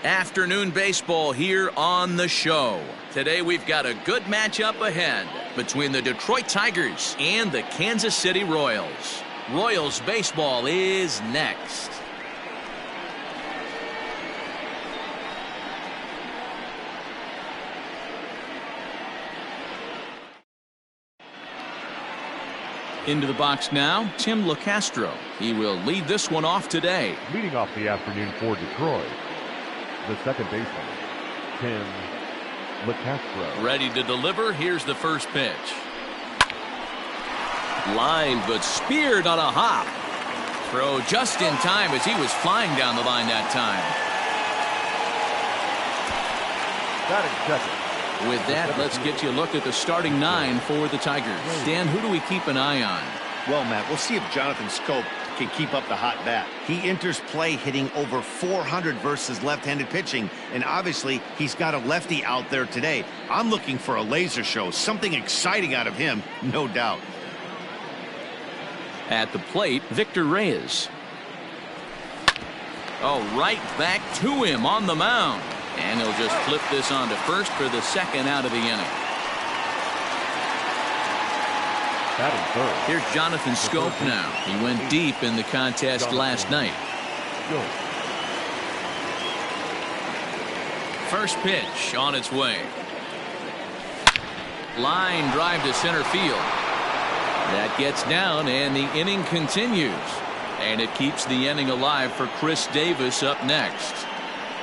Afternoon baseball here on the show. Today we've got a good matchup ahead between the Detroit Tigers and the Kansas City Royals. Royals baseball is next. Into the box now, Tim LeCastro. He will lead this one off today. Leading off the afternoon for Detroit, the second baseman, Tim LeCastro. Ready to deliver. Here's the first pitch. Line, but speared on a hop. Throw just in time as he was flying down the line that time. Batting second. With that, let's get you a look at the starting nine for the Tigers. Dan, who do we keep an eye on? Well, Matt, we'll see if Jonathan Schoop can keep up the hot bat. He enters play hitting over 400 versus left-handed pitching, and obviously he's got a lefty out there today. I'm looking for a laser show, something exciting out of him, no doubt. At the plate, Victor Reyes. Oh, right back to him on the mound. And he'll just flip this on to first for the second out of the inning. Batting third. Here's Jonathan Schoop now. He went deep in the contest last night. First pitch on its way. Line drive to center field. That gets down, and the inning continues. And it keeps the inning alive for Chris Davis up next.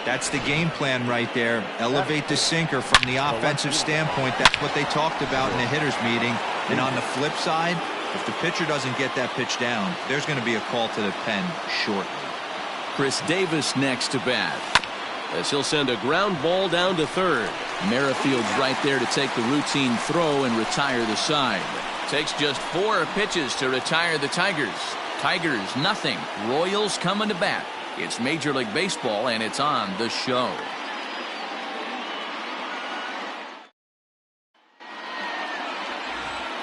That's the game plan right there. Elevate the sinker from the offensive standpoint. That's what they talked about in the hitters meeting. And on the flip side, if the pitcher doesn't get that pitch down, there's going to be a call to the pen shortly. Chris Davis next to bat, as he'll send a ground ball down to third. Merrifield's right there to take the routine throw and retire the side. Takes just 4 pitches to retire the Tigers. Tigers nothing. Royals coming to bat. It's Major League Baseball, and it's on the show.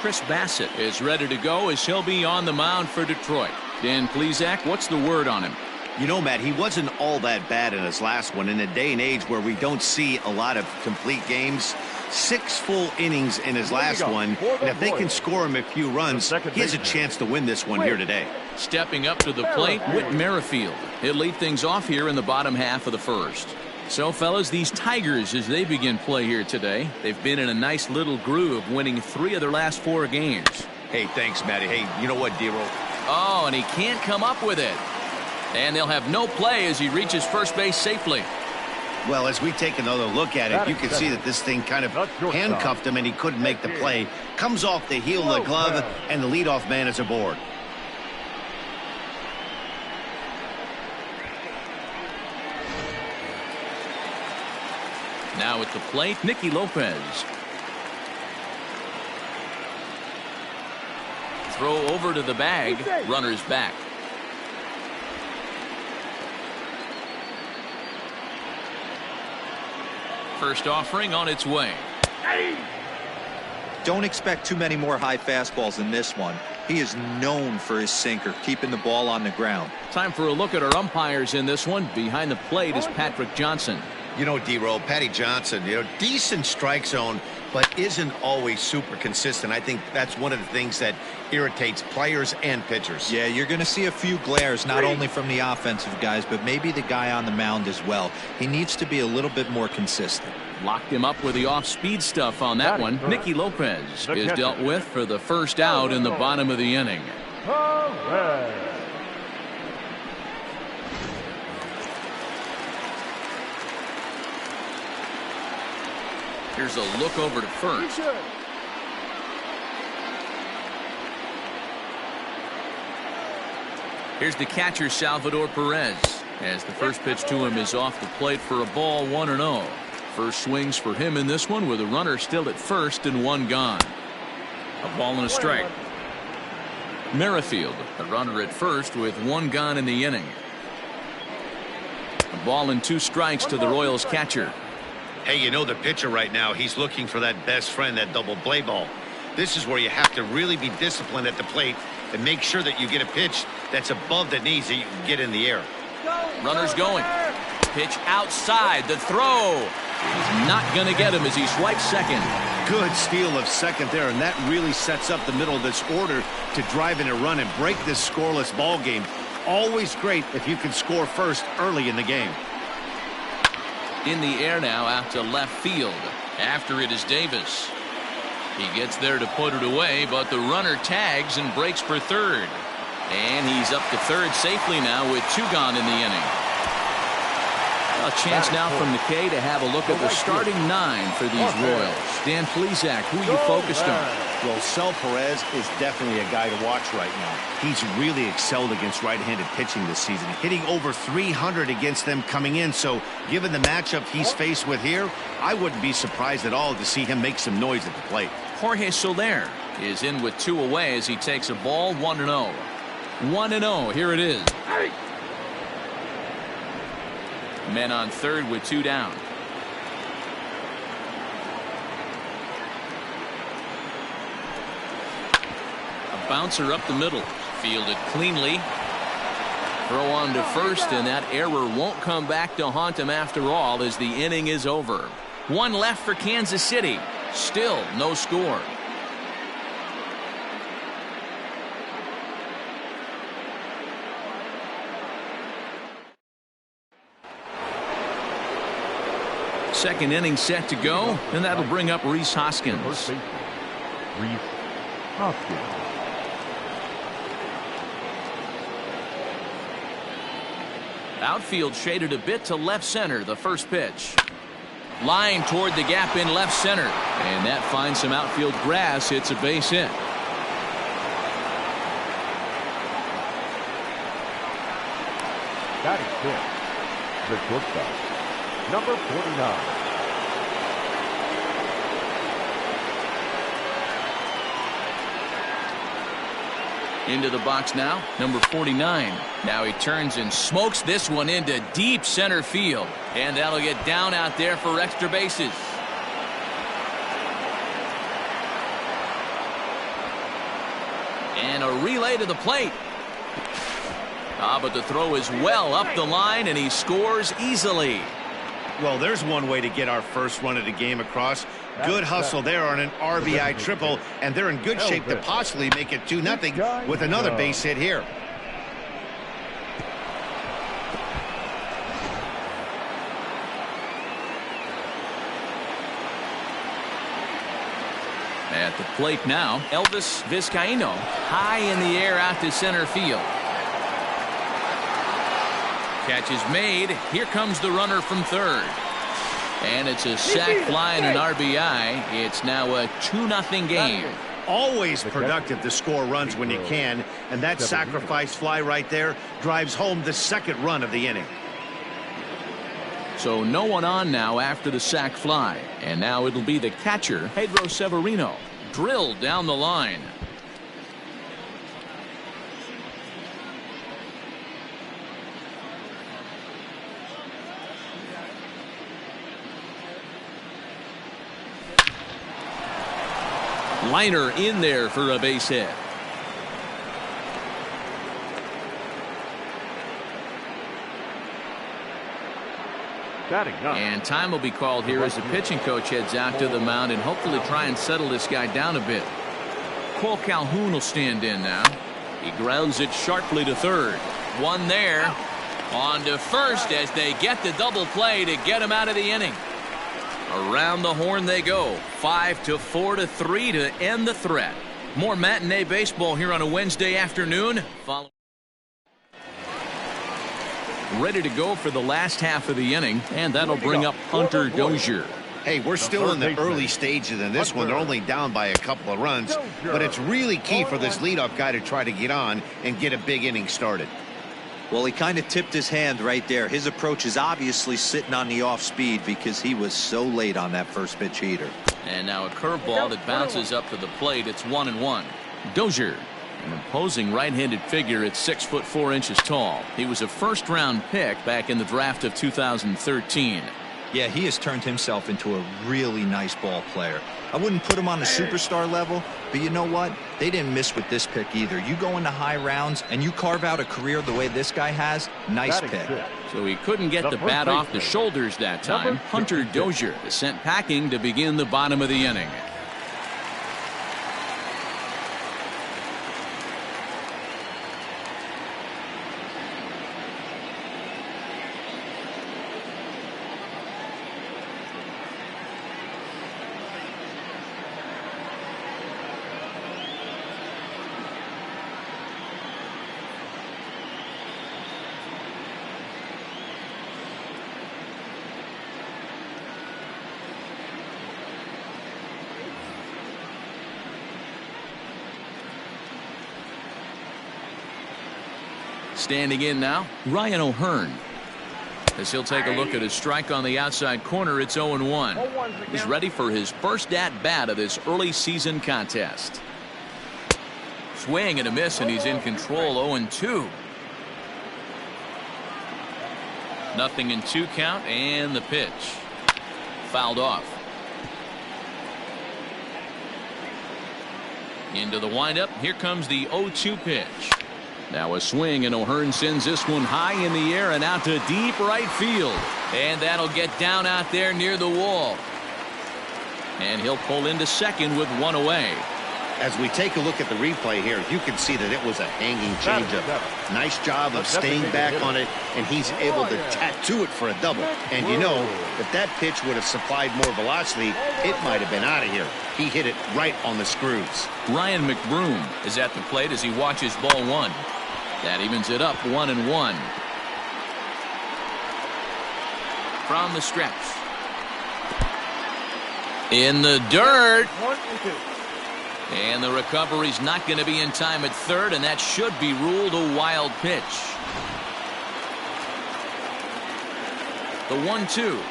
Chris Bassett is ready to go as he'll be on the mound for Detroit. Dan Plesac, what's the word on him? You know, Matt, he wasn't all that bad in his last one. In a day and age where we don't see a lot of complete games, 6 full innings in his last one, and if they can score him a few runs, he has a chance to win this one here today. Stepping up to the plate, Whit Merrifield. He'll lead things off here in the bottom half of the first. So, fellas, these Tigers, as they begin play here today, they've been in a nice little groove, winning 3 of their last 4 games. Hey, thanks, Matty. Hey, you know what, D-Roll? Oh, and he can't come up with it. And they'll have no play as he reaches first base safely. Well, as we take another look at it, you can see that this thing kind of handcuffed him and he couldn't make the play. Comes off the heel of the glove, and the leadoff man is aboard. Now at the plate, Nikki Lopez. Throw over to the bag. Runners back. First offering on its way. Don't expect too many more high fastballs in this one. He is known for his sinker, keeping the ball on the ground. Time for a look at our umpires in this one. Behind the plate is Patrick Johnson. You know, D-Roll, Patty Johnson, decent strike zone, but isn't always super consistent. I think that's one of the things that irritates players and pitchers. Yeah, you're going to see a few glares, not only from the offensive guys, but maybe the guy on the mound as well. He needs to be a little bit more consistent. Locked him up with the off-speed stuff on that one. Nikki Lopez is dealt with for the first out in the bottom of the inning. Here's a look over to first. Here's the catcher, Salvador Perez, as the first pitch to him is off the plate for a ball, 1-0. First swings for him in this one with a runner still at first and 1 gone. A ball and a strike. Merrifield, a runner at first with 1 gone in the inning. A ball and 2 strikes to the Royals catcher. Hey, you know the pitcher right now, he's looking for that best friend, that double play ball. This is where you have to really be disciplined at the plate and make sure that you get a pitch that's above the knees that you can get in the air. Runners going. Pitch outside. The throw. He's not going to get him as he swipes second. Good steal of second there, and that really sets up the middle of this order to drive in a run and break this scoreless ball game. Always great if you can score first early in the game. In the air now out to left field. After it is Davis. He gets there to put it away, but the runner tags and breaks for third. And he's up to third safely now with 2 gone in the inning. A chance now from McKay to have a look at the starting 9 for these Royals. Dan Plesac, who are you focused on? Well, Cel Perez is definitely a guy to watch right now. He's really excelled against right-handed pitching this season, hitting over 300 against them coming in. So given the matchup he's faced with here, I wouldn't be surprised at all to see him make some noise at the plate. Jorge Soler is in with 2 away as he takes a ball 1-0. 1-0. Here it is. Men on third with 2 down. A bouncer up the middle. Fielded cleanly. Throw on to first, and that error won't come back to haunt him after all as the inning is over. 1 left for Kansas City. Still no score. Second inning set to go, and that'll bring up Rhys Hoskins. Rhys Hoskins. Outfield shaded a bit to left center. The first pitch. Line toward the gap in left center. And that finds some outfield grass. It's a base hit. Batting fifth, the shortstop, number 49. Into the box now, number 49. Now he turns and smokes this one into deep center field. And that'll get down out there for extra bases. And a relay to the plate. But the throw is well up the line, and he scores easily. Well, there's one way to get our first run of the game across. Good hustle there on an RBI triple, and they're in good shape to possibly make it 2-0 with another base hit here. At the plate now, Elvis Vizcaíno, high in the air out to center field. Catch is made. Here comes the runner from third. And it's a sac fly and an RBI. It's now a 2-0 game. Always productive to score runs when you can, and that sacrifice fly right there drives home the second run of the inning. So no one on now after the sac fly. And now it'll be the catcher, Pedro Severino. Drilled down the line. Liner in there for a base hit. And time will be called here as the pitching coach heads out to the mound and hopefully try and settle this guy down a bit. Cole Calhoun will stand in now. He grounds it sharply to third. One there. On to first as they get the double play to get him out of the inning. Around the horn they go. 5-4-3 to end the threat. More matinee baseball here on a Wednesday afternoon. Ready to go for the last half of the inning, and that'll bring up Hunter Dozier. Hey, we're still in the early stages in this one. They're only down by a couple of runs, but it's really key for this leadoff guy to try to get on and get a big inning started. Well, he kind of tipped his hand right there. His approach is obviously sitting on the off speed because he was so late on that first pitch heater. And now a curveball that bounces up to the plate. It's 1-1. Dozier, an imposing right-handed figure at 6'4" tall. He was a first-round pick back in the draft of 2013. Yeah, he has turned himself into a really nice ball player. I wouldn't put him on the superstar level, but you know what? They didn't miss with this pick either. You go into high rounds and you carve out a career the way this guy has. Nice pick. So he couldn't get the bat off the shoulders that time. Hunter Dozier is sent packing to begin the bottom of the inning. Standing in now, Ryan O'Hearn. As he'll take a look at his strike on the outside corner, it's 0-1. He's ready for his first at-bat of this early season contest. Swing and a miss, and he's in control. 0-2. Nothing in 2 count, and the pitch. Fouled off. Into the windup. Here comes the 0-2 pitch. Now a swing, and O'Hearn sends this one high in the air and out to deep right field. And that'll get down out there near the wall. And he'll pull into second with 1 away. As we take a look at the replay here, you can see that it was a hanging changeup. Nice job of staying back on it, and he's able to tattoo it for a double. And you know, if that pitch would have supplied more velocity, it might have been out of here. He hit it right on the screws. Ryan McBroom is at the plate as he watches ball 1. That evens it up 1-1. From the stretch. In the dirt. 1-2. And the recovery's not going to be in time at third, and that should be ruled a wild pitch. The 1-2.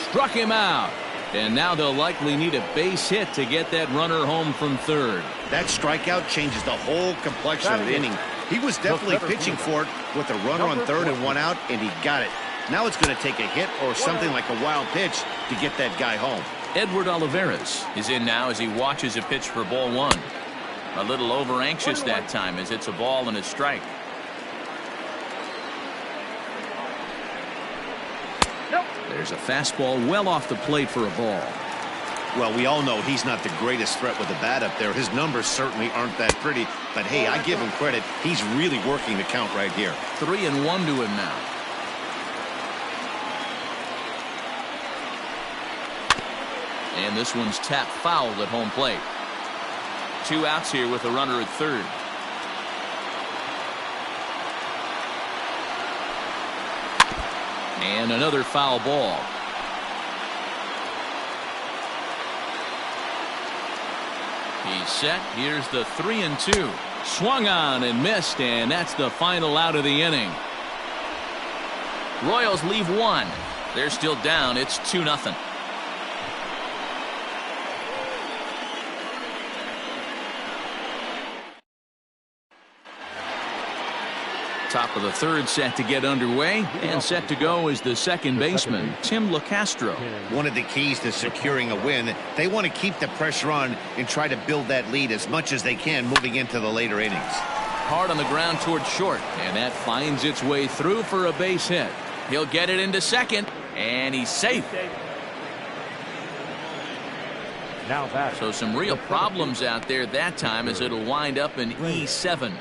Struck him out. And now they'll likely need a base hit to get that runner home from third. That strikeout changes the whole complexion of the inning. He was definitely pitching for it with a runner on third and 1 out, and he got it. Now it's going to take a hit or something like a wild pitch to get that guy home. Edward Olivares is in now as he watches a pitch for ball 1. A little over anxious that time as it's a ball and a strike. There's a fastball well off the plate for a ball. Well, we all know he's not the greatest threat with the bat up there. His numbers certainly aren't that pretty. But, hey, I give him credit. He's really working the count right here. 3-1 to him now. And this one's tapped foul at home plate. 2 outs here with a runner at third. And another foul ball. He's set. Here's the 3-2. Swung on and missed, and that's the final out of the inning. Royals leave 1. They're still down. It's 2-0. Top of the third set to get underway, and set to go is the second baseman, Tim LaCastro. One of the keys to securing a win, they want to keep the pressure on and try to build that lead as much as they can moving into the later innings. Hard on the ground towards short, and that finds its way through for a base hit. He'll get it into second, and he's safe. Now that. So some real problems out there that time as it'll wind up in E7.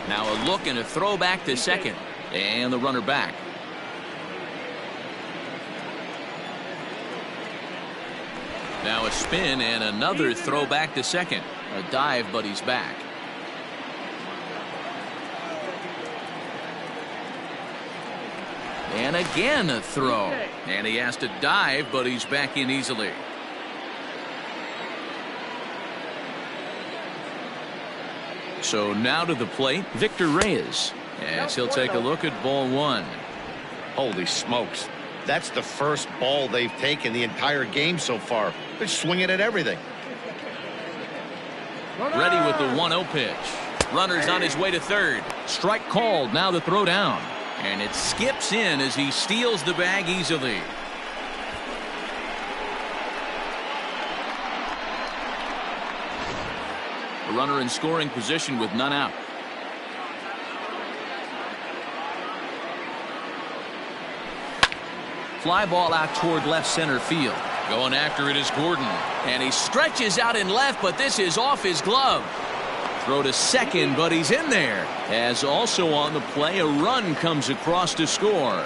Now a look and a throw back to second. And the runner back. Now a spin and another throw back to second. A dive, but he's back. And again a throw. And he has to dive, but he's back in easily. So now to the plate, Victor Reyes, as he'll take a look at ball 1. Holy smokes. That's the first ball they've taken the entire game so far. They're swinging at everything. Ready with the 1-0 pitch. Runner's on his way to third. Strike called. Now the throw down. And it skips in as he steals the bag easily. runner in scoring position with none out. Fly ball out toward left center field. Going after it is Gordon. And he stretches out in left, but this is off his glove. Throw to second, but he's in there. As also on the play, a run comes across to score.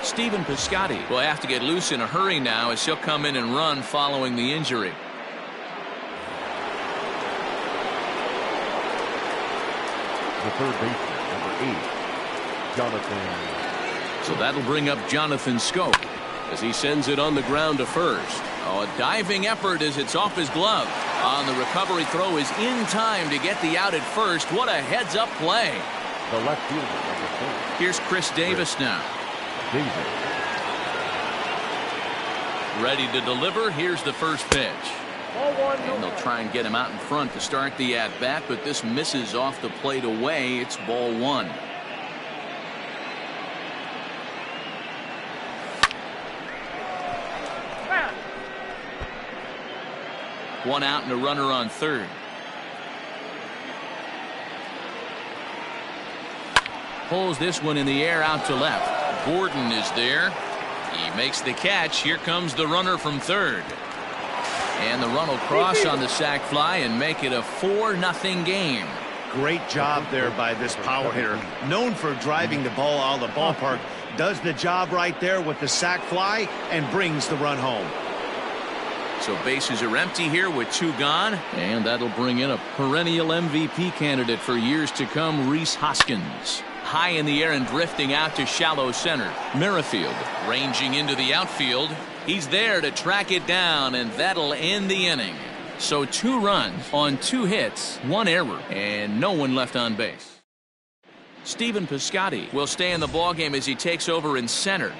Stephen Piscotti will have to get loose in a hurry now as he'll come in and run following the injury. The third baseman, number 8, Jonathan. So that'll bring up Jonathan Scope as he sends it on the ground to first. Oh, a diving effort as it's off his glove. On the recovery throw is in time to get the out at first. What a heads-up play. The left fielder, number 4. Here's Chris Davis now. Ready to deliver. Here's the first pitch. And they'll try and get him out in front to start the at-bat, but this misses off the plate away. It's ball 1. One out and a runner on third. Pulls this one in the air out to left. Gordon is there. He makes the catch. Here comes the runner from third. And the run will cross on the sac fly and make it a 4-0 game. Great job there by this power hitter. Known for driving the ball out of the ballpark. Does the job right there with the sac fly and brings the run home. So bases are empty here with 2 gone. And that'll bring in a perennial MVP candidate for years to come, Rhys Hoskins. High in the air and drifting out to shallow center. Merrifield ranging into the outfield. He's there to track it down, and that'll end the inning. So 2 runs on 2 hits, 1 error, and no one left on base. Stephen Piscotti will stay in the ballgame as he takes over in center.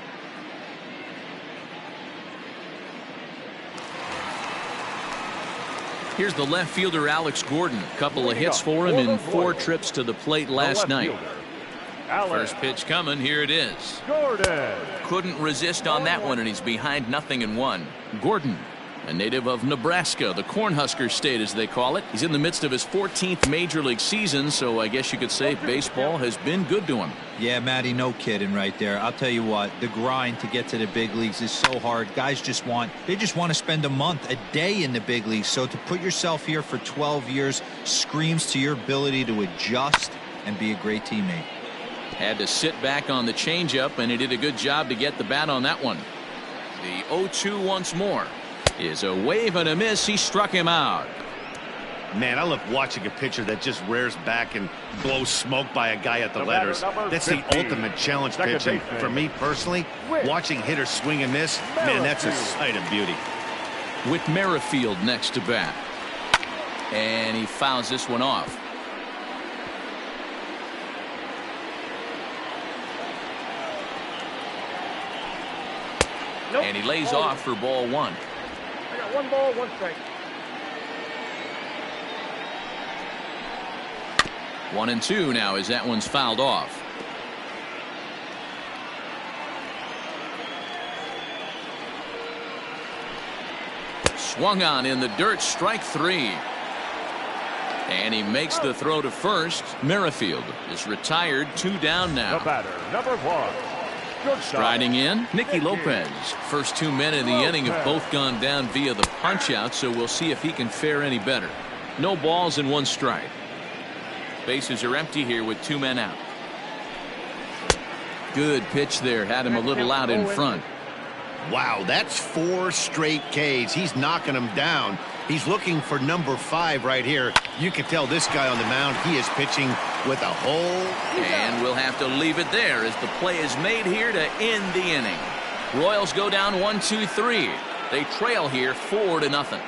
Here's the left fielder, Alex Gordon. Couple of hits for him in 4 trips to the plate last night. First pitch coming. Here it is. Gordon. Couldn't resist on that one, and he's behind 0-1. Gordon, a native of Nebraska, the Cornhusker State as they call it. He's in the midst of his 14th major league season, so I guess you could say baseball has been good to him. Yeah, Matty, no kidding right there. I'll tell you what, the grind to get to the big leagues is so hard. Guys just want to spend a month, a day in the big leagues. So to put yourself here for 12 years screams to your ability to adjust and be a great teammate. Had to sit back on the changeup, and he did a good job to get the bat on that one. The 0-2 once more is a wave and a miss. He struck him out. Man, I love watching a pitcher that just rears back and blows smoke by a guy at the letters. That's the ultimate challenge pitching. For me personally, watching hitters swing and miss, man, that's a sight of beauty. With Merrifield next to bat. And he fouls this one off. And he lays off for ball 1. I got 1 ball, 1 strike. 1-2 now as that one's fouled off. Swung on in the dirt, strike 3. And he makes the throw to first. Merrifield is retired, 2 down now. The batter, number 1. Striding in, Nikki Lopez. First 2 men in the inning have both gone down via the punch out, so we'll see if he can fare any better. No balls and 1 strike. Bases are empty here with 2 men out. Good pitch there, had him a little out in front. Wow, that's 4 straight Ks. He's knocking them down. He's looking for number 5 right here. You can tell this guy on the mound, he is pitching with a whole. And we'll have to leave it there as the play is made here to end the inning. Royals go down 1-2-3. They trail here 4-0.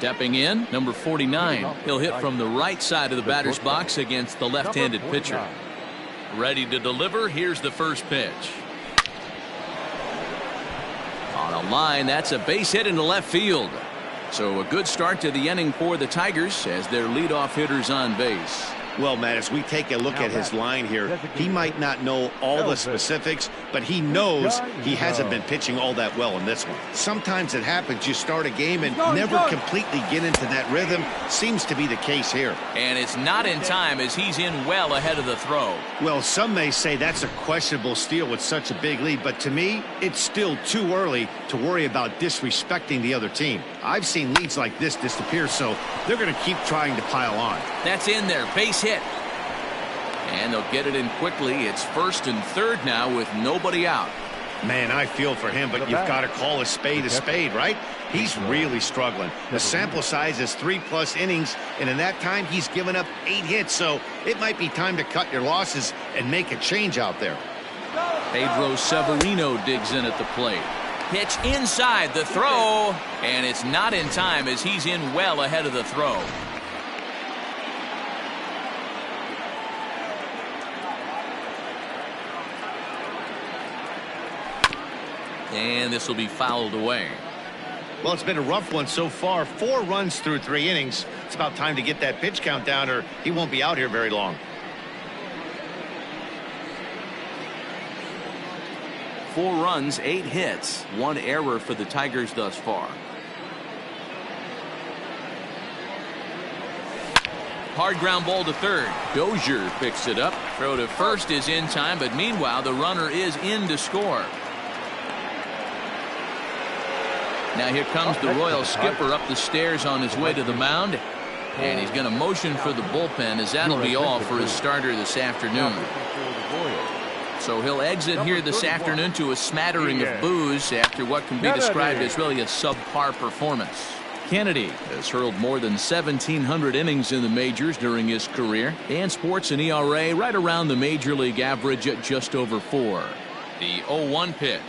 Stepping in, number 49. He'll hit from the right side of the batter's box against the left-handed pitcher. Ready to deliver. Here's the first pitch. On a line, that's a base hit into left field. So a good start to the inning for the Tigers as their leadoff hitter's on base. Well, Matt, as we take a look at his line here, he might not know all the specifics, but he knows he hasn't been pitching all that well in this one. Sometimes it happens. You start a game and never completely get into that rhythm. Seems to be the case here. And it's not in time as he's in well ahead of the throw. Well, some may say that's a questionable steal with such a big lead, but to me, it's still too early to worry about disrespecting the other team. I've seen leads like this disappear, so they're going to keep trying to pile on. That's in there. Base hit. And they'll get it in quickly. It's first and third now with nobody out. Man, I feel for him, but you've got to call a spade, right? He's really struggling. The sample size is 3+ innings, and in that time, he's given up 8 hits, so it might be time to cut your losses and make a change out there. Pedro Severino digs in at the plate. Pitch inside the throw, and it's not in time as he's in well ahead of the throw. And this will be fouled away. Well, it's been a rough one so far. 4 runs through 3 innings. It's about time to get that pitch count down or he won't be out here very long. 4 runs, 8 hits, 1 error for the Tigers thus far. Hard ground ball to third. Dozier picks it up. Throw to first is in time, but meanwhile the runner is in to score. Now here comes the Royal skipper up the stairs on his way to the mound. And he's going to motion for the bullpen as that'll be all for his starter this afternoon. So he'll exit here this afternoon to a smattering of boos after what can be described as really a subpar performance. Kennedy has hurled more than 1,700 innings in the majors during his career and sports an ERA right around the major league average at just over 4. The 0-1 pitch.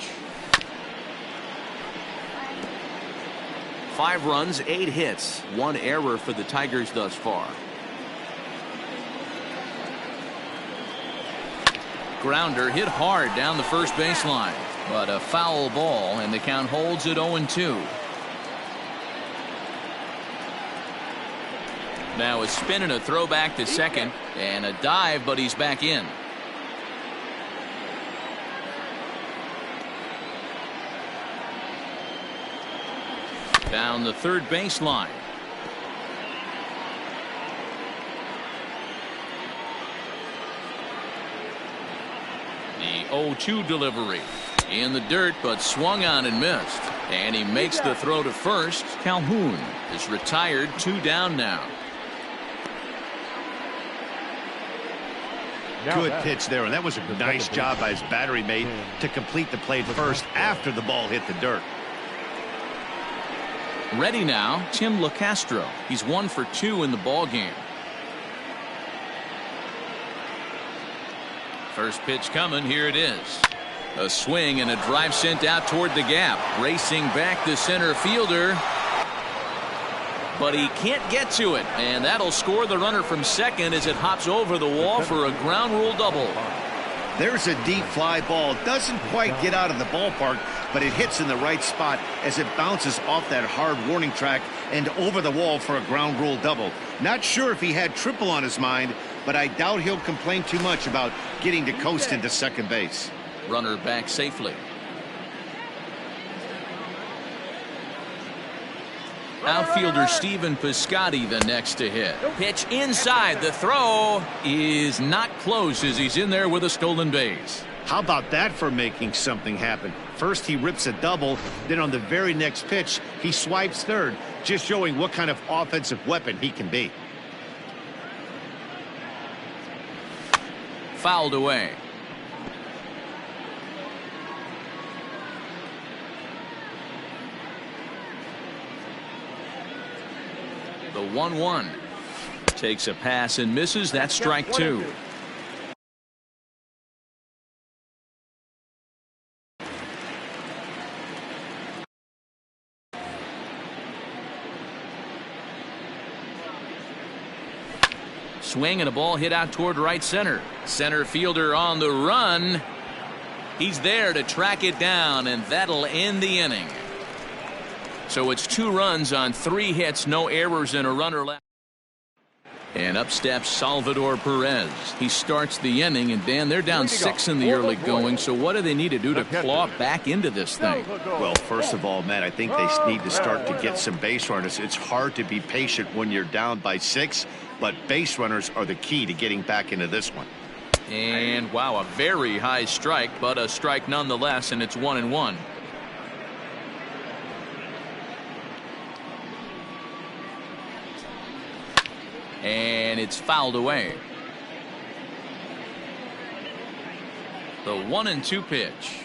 5 runs, 8 hits, 1 error for the Tigers thus far. Grounder hit hard down the first baseline, but a foul ball, and the count holds at 0-2. Now a spin and a throw back to second, and a dive, but he's back in. Down the third baseline. The 0-2 delivery. In the dirt, but swung on and missed. And he makes the throw to first. Calhoun is retired, 2 down now. Good pitch there, and that was a nice job by his battery mate to complete the play first after the ball hit the dirt. Ready now, Tim LeCastro. He's 1 for 2 in the ball game. First pitch coming. Here it is. A swing and a drive sent out toward the gap. Racing back the center fielder. But he can't get to it. And that'll score the runner from second as it hops over the wall for a ground rule double. There's a deep fly ball. Doesn't quite get out of the ballpark, but it hits in the right spot as it bounces off that hard warning track and over the wall for a ground rule double. Not sure if he had triple on his mind, but I doubt he'll complain too much about getting to coast into second base. Runner back safely. Outfielder Stephen Piscotti the next to hit. Pitch inside. The throw is not close as he's in there with a stolen base. How about that for making something happen? First he rips a double, then on the very next pitch he swipes third, just showing what kind of offensive weapon he can be. Fouled away. The 1-1 takes a pass and misses. That's strike 2. swing and a ball hit out toward right center. Center fielder on the run. He's there to track it down, and that'll end the inning. So it's 2 runs on 3 hits, no errors, and a runner left. And up steps Salvador Perez. He starts the inning, and Dan, they're down 6 in the early going. So what do they need to do to claw back into this thing? Well, first of all, Matt, I think they need to start to get some base runners. It's hard to be patient when you're down by 6, but base runners are the key to getting back into this one. And wow, a very high strike, but a strike nonetheless, and it's 1-1. And it's fouled away. The 1-2 pitch.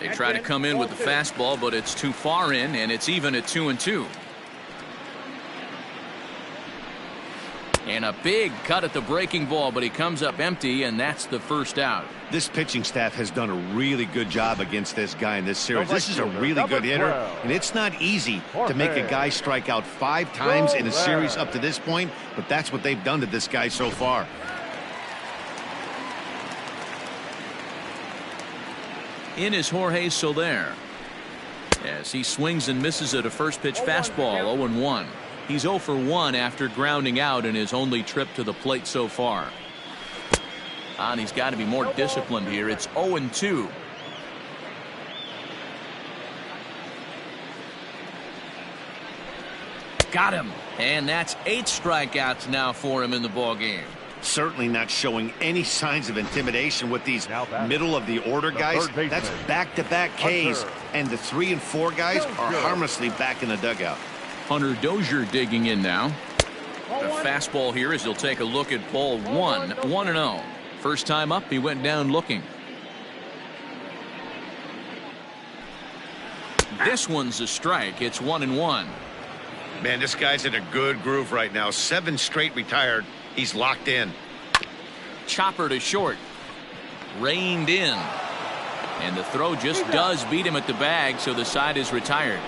They try to come in with the fastball, but it's too far in, and it's even at 2-2. And a big cut at the breaking ball, but he comes up empty, and that's the first out. This pitching staff has done a really good job against this guy in this series. This is a really good hitter, and it's not easy to make a guy strike out 5 times in a series up to this point, but that's what they've done to this guy so far. In is Jorge Soler as he swings and misses at a first pitch fastball. 0-1. He's 0 for 1 after grounding out in his only trip to the plate so far. And he's got to be more disciplined here. It's 0-2. Got him. And that's 8 strikeouts now for him in the ball game. Certainly not showing any signs of intimidation with these middle of the order guys. That's back-to-back Ks, and the 3 and 4 guys are harmlessly back in the dugout. Hunter Dozier digging in now. The fastball here as he'll take a look at ball 1. 1-0. First time up, he went down looking. This one's a strike. It's 1-1. Man, this guy's in a good groove right now. 7 straight retired. He's locked in. Chopper to short. Reined in. And the throw just does beat him at the bag, so the side is retired.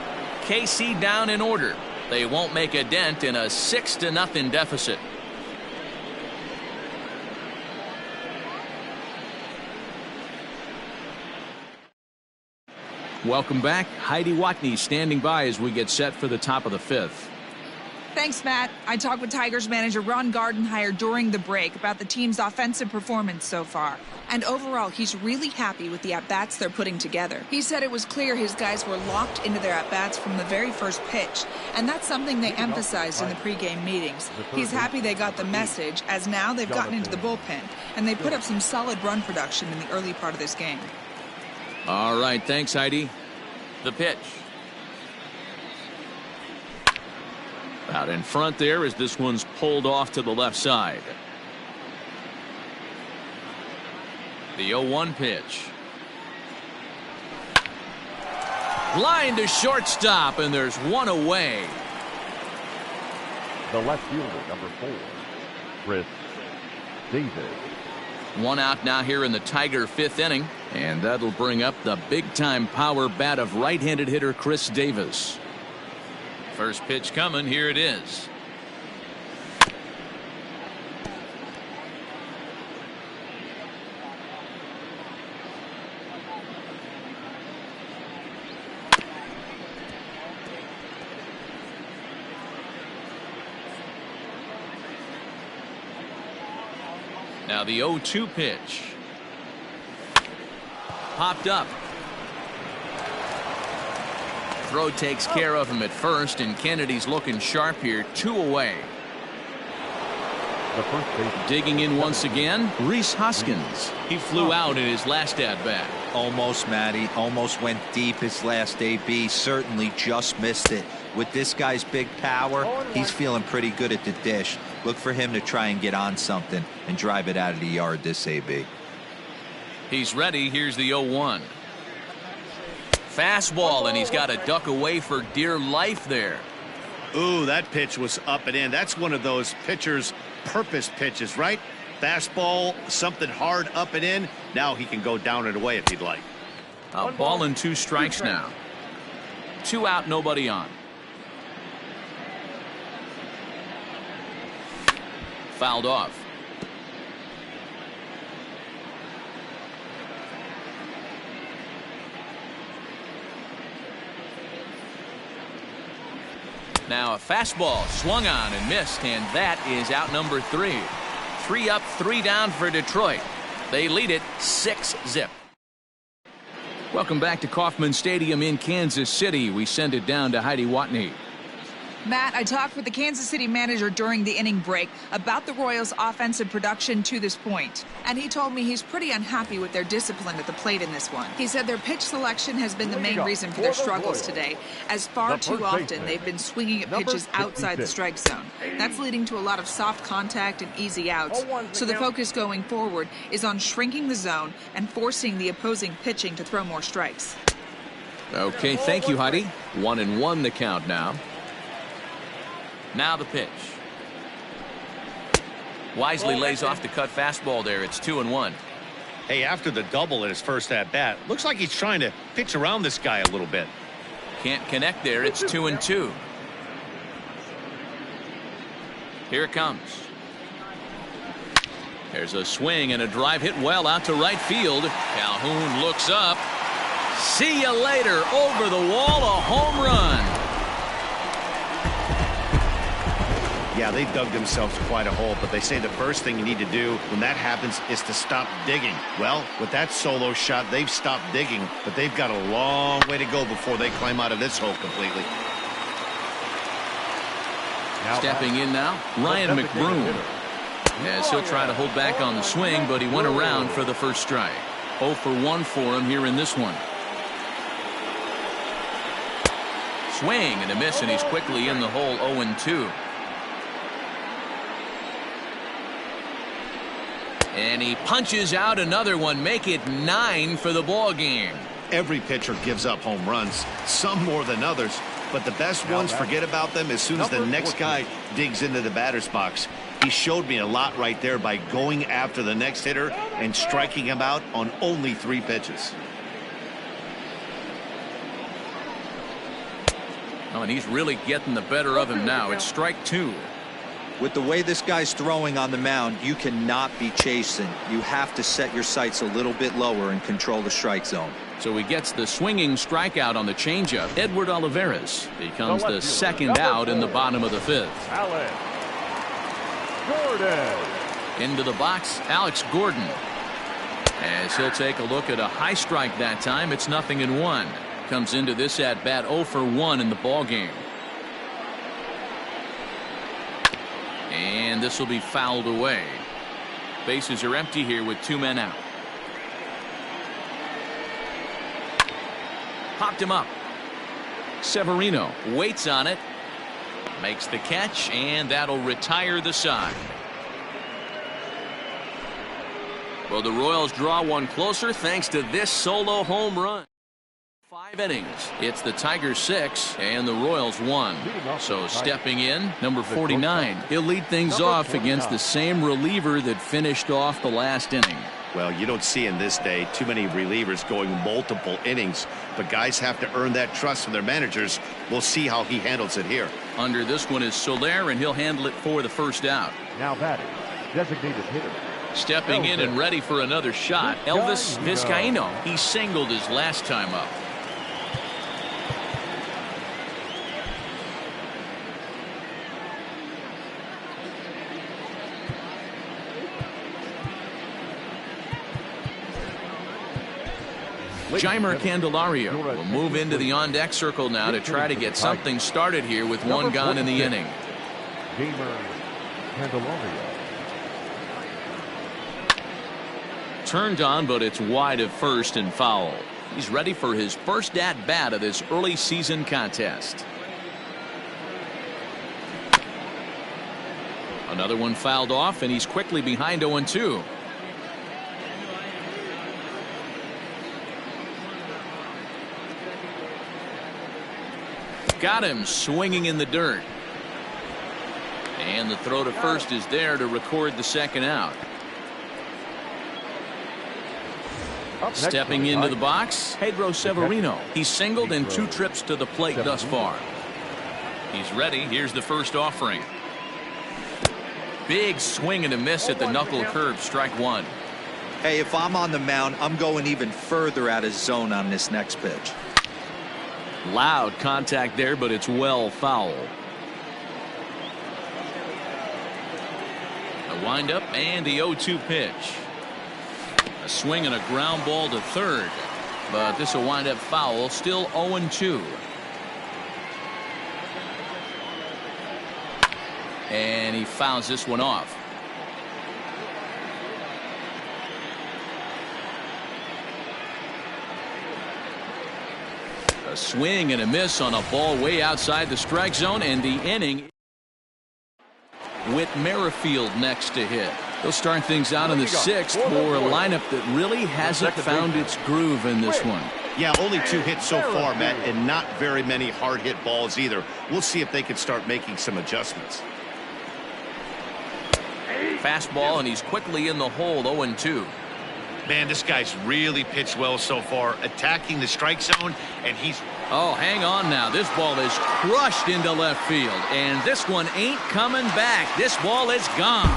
KC down in order. They won't make a dent in a 6-0 deficit. Welcome back. Heidi Watney standing by as we get set for the top of the 5th. Thanks, Matt. I talked with Tigers manager Ron Gardenhire during the break about the team's offensive performance so far. And overall, he's really happy with the at-bats they're putting together. He said it was clear his guys were locked into their at-bats from the very first pitch. And that's something they emphasized in the pregame meetings. He's happy they got the message, as now they've gotten into the bullpen. And they put up some solid run production in the early part of this game. All right, thanks, Heidi. The pitch. Out in front there as this one's pulled off to the left side. The 0-1 pitch. Line to shortstop, and there's one away. The left fielder, number 4, Chris Davis. One out now here in the Tiger 5th inning, and that'll bring up the big-time power bat of right-handed hitter Chris Davis. First pitch coming. Here it is. Now the 0-2 pitch. Popped up. Throw takes care of him at first, and Kennedy's looking sharp here. 2 away. The first base. Digging in once again, Rhys Hoskins. He flew out in his last at-bat. Almost, Matty. Almost went deep his last AB. Certainly just missed it. With this guy's big power, he's feeling pretty good at the dish. Look for him to try and get on something and drive it out of the yard this AB. He's ready. Here's the 0-1. Fastball, and he's got to duck away for dear life there. Ooh, that pitch was up and in. That's one of those pitcher's purpose pitches, right? Fastball, something hard up and in. Now he can go down and away if he'd like. A ball and 2 strikes now. 2 out, nobody on. Fouled off. Now a fastball swung on and missed, and that is out number 3. 3 up, 3 down for Detroit. They lead it 6-zip. Welcome back to Kauffman Stadium in Kansas City. We send it down to Heidi Watney. Matt, I talked with the Kansas City manager during the inning break about the Royals' offensive production to this point, and he told me he's pretty unhappy with their discipline at the plate in this one. He said their pitch selection has been the main reason for their struggles today, as far too often they've been swinging at pitches outside the strike zone. That's leading to a lot of soft contact and easy outs, so the focus going forward is on shrinking the zone and forcing the opposing pitching to throw more strikes. Okay, thank you, Heidi. 1-1 the count now. Now the pitch. Wisely lays off the cut fastball there. It's 2-1. Hey, after the double at his first at-bat, looks like he's trying to pitch around this guy a little bit. Can't connect there. It's 2-2. Here it comes. There's a swing and a drive hit well out to right field. Calhoun looks up. See you later. Over the wall, a home run. Yeah, they dug themselves quite a hole, but they say the first thing you need to do when that happens is to stop digging. Well, with that solo shot, they've stopped digging, but they've got a long way to go before they climb out of this hole completely. Stepping in now, Ryan McBroom. As he'll try to hold back on the swing, but he went around for the first strike. 0 for 1 for him here in this one. Swing and a miss, and he's quickly in the hole. 0-2. And he punches out another one, make it 9 for the ball game. Every pitcher gives up home runs, some more than others, but the best ones, forget about them as soon as the next guy digs into the batter's box. He showed me a lot right there by going after the next hitter and striking him out on only 3 pitches. Oh, and he's really getting the better of him now. It's strike 2. With the way this guy's throwing on the mound, you cannot be chasing. You have to set your sights a little bit lower and control the strike zone. So he gets the swinging strikeout on the changeup. Edward Olivares becomes the second out in the bottom of the 5th. Alex Gordon. Into the box, Alex Gordon. As he'll take a look at a high strike that time, it's 0-1. Comes into this at bat 0 for 1 in the ball game. And this will be fouled away. Bases are empty here with 2 men out. Popped him up. Severino waits on it. Makes the catch, and that'll retire the side. Well, the Royals draw one closer thanks to this solo home run. 5 innings. It's the Tigers 6 and the Royals 1. So stepping in, number 49. He'll lead things off against the same reliever that finished off the last inning. Well, you don't see in this day too many relievers going multiple innings, but guys have to earn that trust from their managers. We'll see how he handles it here. Under this one is Soler, and he'll handle it for the first out. Now batting, designated hitter. Stepping in and ready for another shot, Elvis Vizcaíno. He singled his last time up. Jeimer Candelario will move into the on-deck circle now to try to get something started here with 1 gone in the inning. Jeimer Candelario. Turned on, but it's wide of first and foul. He's ready for his first at-bat of this early season contest. Another one fouled off, and he's quickly behind 0-2. Got him swinging in the dirt. And the throw to first is there to record the second out. Stepping into the box, Pedro Severino. He's singled in 2 trips to the plate thus far. He's ready. Here's the first offering. Big swing and a miss at the knuckle curve. Strike 1. Hey, if I'm on the mound, I'm going even further out of zone on this next pitch. Loud contact there, but it's well foul. A windup and the 0-2 pitch. A swing and a ground ball to third, but this will wind up foul. Still 0-2. And he fouls this one off. A swing and a miss on a ball way outside the strike zone, and the inning with Merrifield next to hit. They'll start things out in the 6th for a lineup that really hasn't found its groove in this one. Yeah, only 2 hits so far, Matt, and not very many hard hit balls either. We'll see if they can start making some adjustments. Fastball, and he's quickly in the hole. 0-2. Man, this guy's really pitched well so far, attacking the strike zone, and he's... Oh, hang on now. This ball is crushed into left field, and this one ain't coming back. This ball is gone.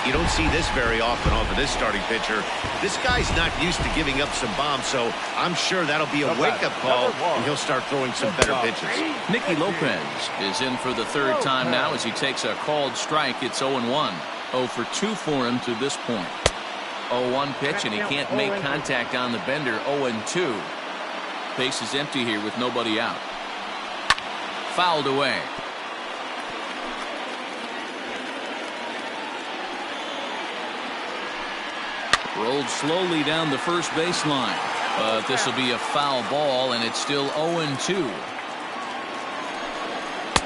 You don't see this very often off of this starting pitcher. This guy's not used to giving up some bombs, so I'm sure that'll be a wake-up call, and he'll start throwing some better pitches. Nikki Lopez is in for the 3rd time now as he takes a called strike. It's 0-1. 0 for 2 for him to this point. 0-1 pitch, and he can't make contact on the bender. 0-2. Base is empty here with nobody out. Fouled away. Rolled slowly down the first baseline, but this will be a foul ball, and it's still 0-2.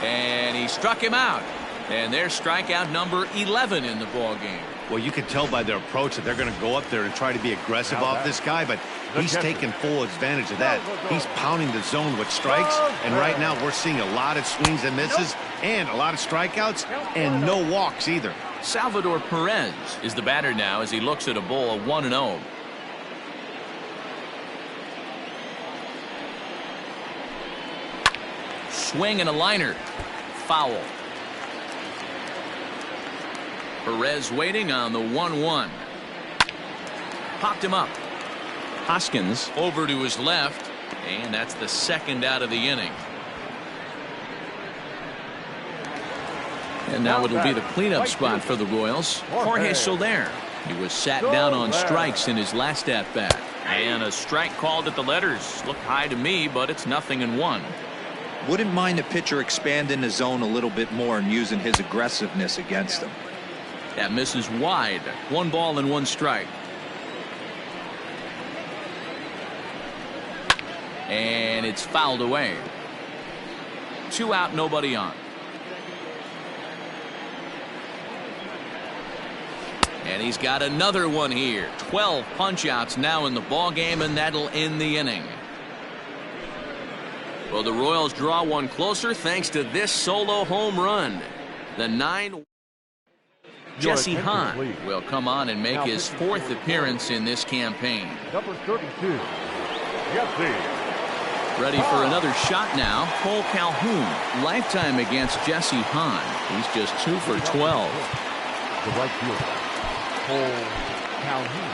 And he struck him out, and there's strikeout number 11 in the ball game. Well, you can tell by their approach that they're going to go up there and try to be aggressive off this guy, but he's taking full advantage of that. He's pounding the zone with strikes, and right now we're seeing a lot of swings and misses and a lot of strikeouts and no walks either. Salvador Perez is the batter now as he looks at a ball of 1-0. Swing and a liner. Foul. Perez waiting on the 1-1. Popped him up. Hoskins over to his left, and that's the 2nd out of the inning. And now it'll be the cleanup spot for the Royals. Jorge Soler. He was sat down on strikes in his last at-bat. And a strike called at the letters. Looked high to me, but it's 0-1. Wouldn't mind a pitcher expanding the zone a little bit more and using his aggressiveness against them. That misses wide. 1 ball and 1 strike. And it's fouled away. 2 out, nobody on. And he's got another one here. 12 punch-outs now in the ball game, and that'll end the inning. Well, the Royals draw one closer thanks to this solo home run. The 9. Jesse Hahn will come on and make his 4th appearance in this campaign. Number 32, Jesse. Ready for another shot now. Cole Calhoun. Lifetime against Jesse Hahn. He's just 2 for 12. The right fielder, Cole Calhoun.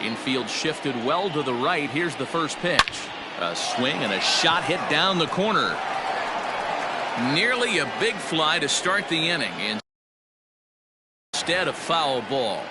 Infield shifted well to the right. Here's the first pitch. A swing and a shot hit down the corner. Nearly a big fly to start the inning. Instead, a foul ball.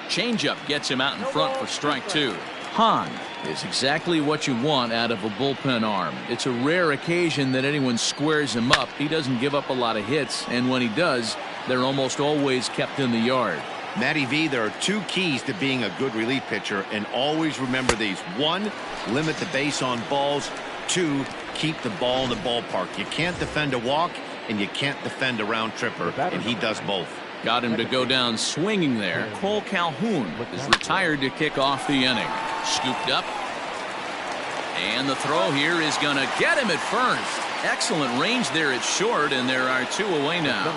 Changeup gets him out in front for strike 2. Hahn is exactly what you want out of a bullpen arm. It's a rare occasion that anyone squares him up. He doesn't give up a lot of hits, and when he does, they're almost always kept in the yard. Matty V, there are 2 keys to being a good relief pitcher, and always remember these. 1, limit the base on balls. 2, keep the ball in the ballpark. You can't defend a walk, and you can't defend a round tripper, and he does both. Got him to go down swinging there. Cole Calhoun is retired to kick off the inning. Scooped up. And the throw here is going to get him at first. Excellent range there at short, and there are 2 away now.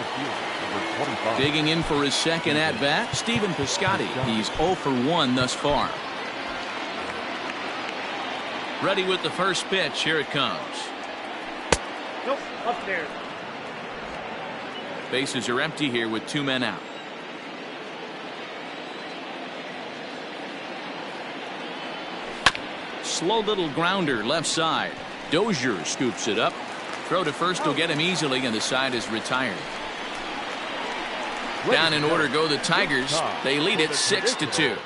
Digging in for his second at-bat, Stephen Piscotti. He's 0 for 1 thus far. Ready with the first pitch. Here it comes. Nope, upstairs. Bases are empty here with 2 men out. Slow little grounder left side. Dozier scoops it up. Throw to first will get him easily, and the side is retired. Down in order go the Tigers. They lead it 6-2.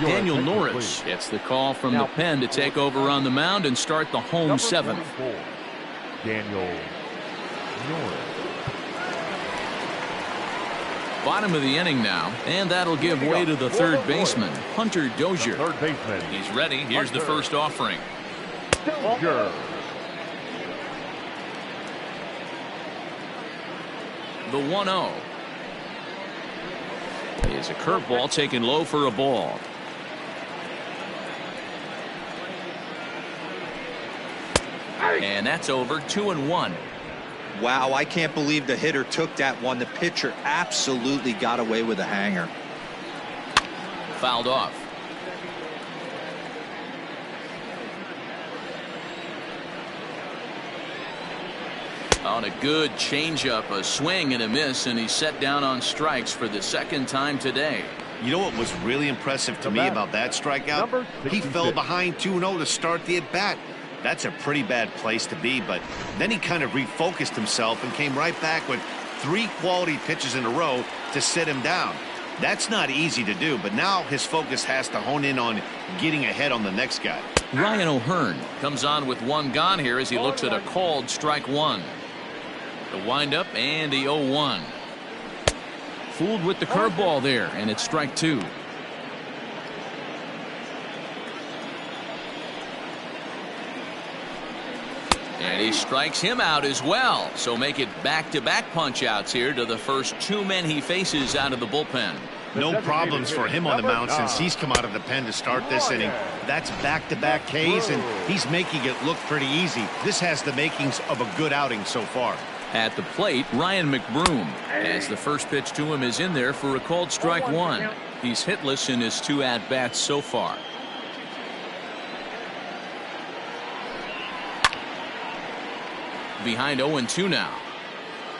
Daniel Norris gets the call from the pen to take over on the mound and start the home 7th. Daniel Norris. Bottom of the inning now, and that'll give way to the third baseman, Hunter Dozier. Third baseman. He's ready. Here's the first offering. Dozier. The 1-0 is a curveball taken low for a ball. And that's over. 2-1. Wow, I can't believe the hitter took that one. The pitcher absolutely got away with a hanger. Fouled off. On a good changeup, a swing and a miss, and he's set down on strikes for the second time today. You know what was really impressive to me about that strikeout? He fell behind 2-0 to start the at-bat. That's a pretty bad place to be, but then he kind of refocused himself and came right back with 3 quality pitches in a row to sit him down. That's not easy to do, but now his focus has to hone in on getting ahead on the next guy. Ryan O'Hearn comes on with 1 gone here as he looks at a called strike 1. The windup and the 0-1. Fooled with the curveball there, and it's strike 2. And he strikes him out as well. So make it back-to-back punch-outs here to the first 2 men he faces out of the bullpen. No problems for him on the mound since he's come out of the pen to start this inning. That's back-to-back Ks, and he's making it look pretty easy. This has the makings of a good outing so far. At the plate, Ryan McBroom, as the first pitch to him is in there for a called strike 1. He's hitless in his 2 at-bats so far. Behind 0-2 now.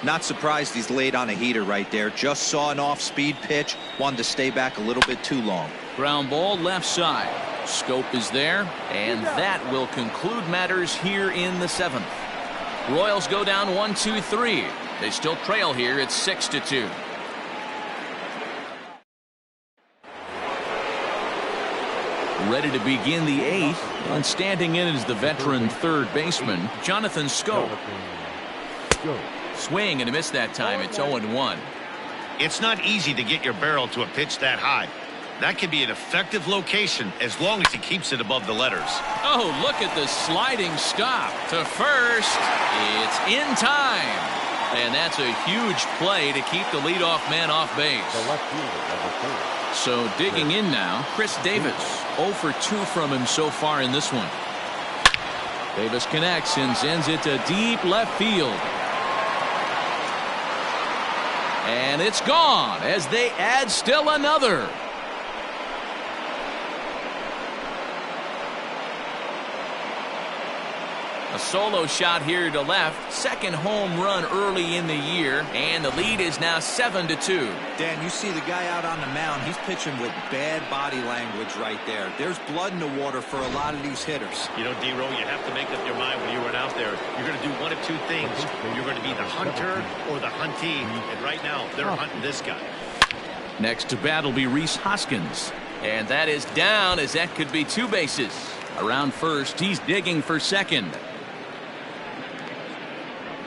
Not surprised he's laid on a heater right there. Just saw an off-speed pitch. Wanted to stay back a little bit too long. Ground ball left side. Scope is there, and that will conclude matters here in the 7th. Royals go down 1-2-3. They still trail here. It's 6-2. Ready to begin the 8th, and standing in is the veteran third baseman, Jonathan Scope. Swing and a miss that time. It's 0-1. It's not easy to get your barrel to a pitch that high. That can be an effective location as long as he keeps it above the letters. Oh, look at the sliding stop to first. It's in time. And that's a huge play to keep the leadoff man off base. So digging in now, Chris Davis. 0 for 2 from him so far in this one. Davis connects and sends it to deep left field. And it's gone as they add still another. A solo shot here to left. Second home run early in the year, and the lead is now 7-2. Dan, you see the guy out on the mound. He's pitching with bad body language right there. There's blood in the water for a lot of these hitters. You know, D-Row, you have to make up your mind when you run out there. You're going to do one of 2 things. You're going to be the hunter or the huntee, and right now they're hunting this guy. Next to bat will be Rhys Hoskins, and that is down as that could be 2 bases. Around first, he's digging for second.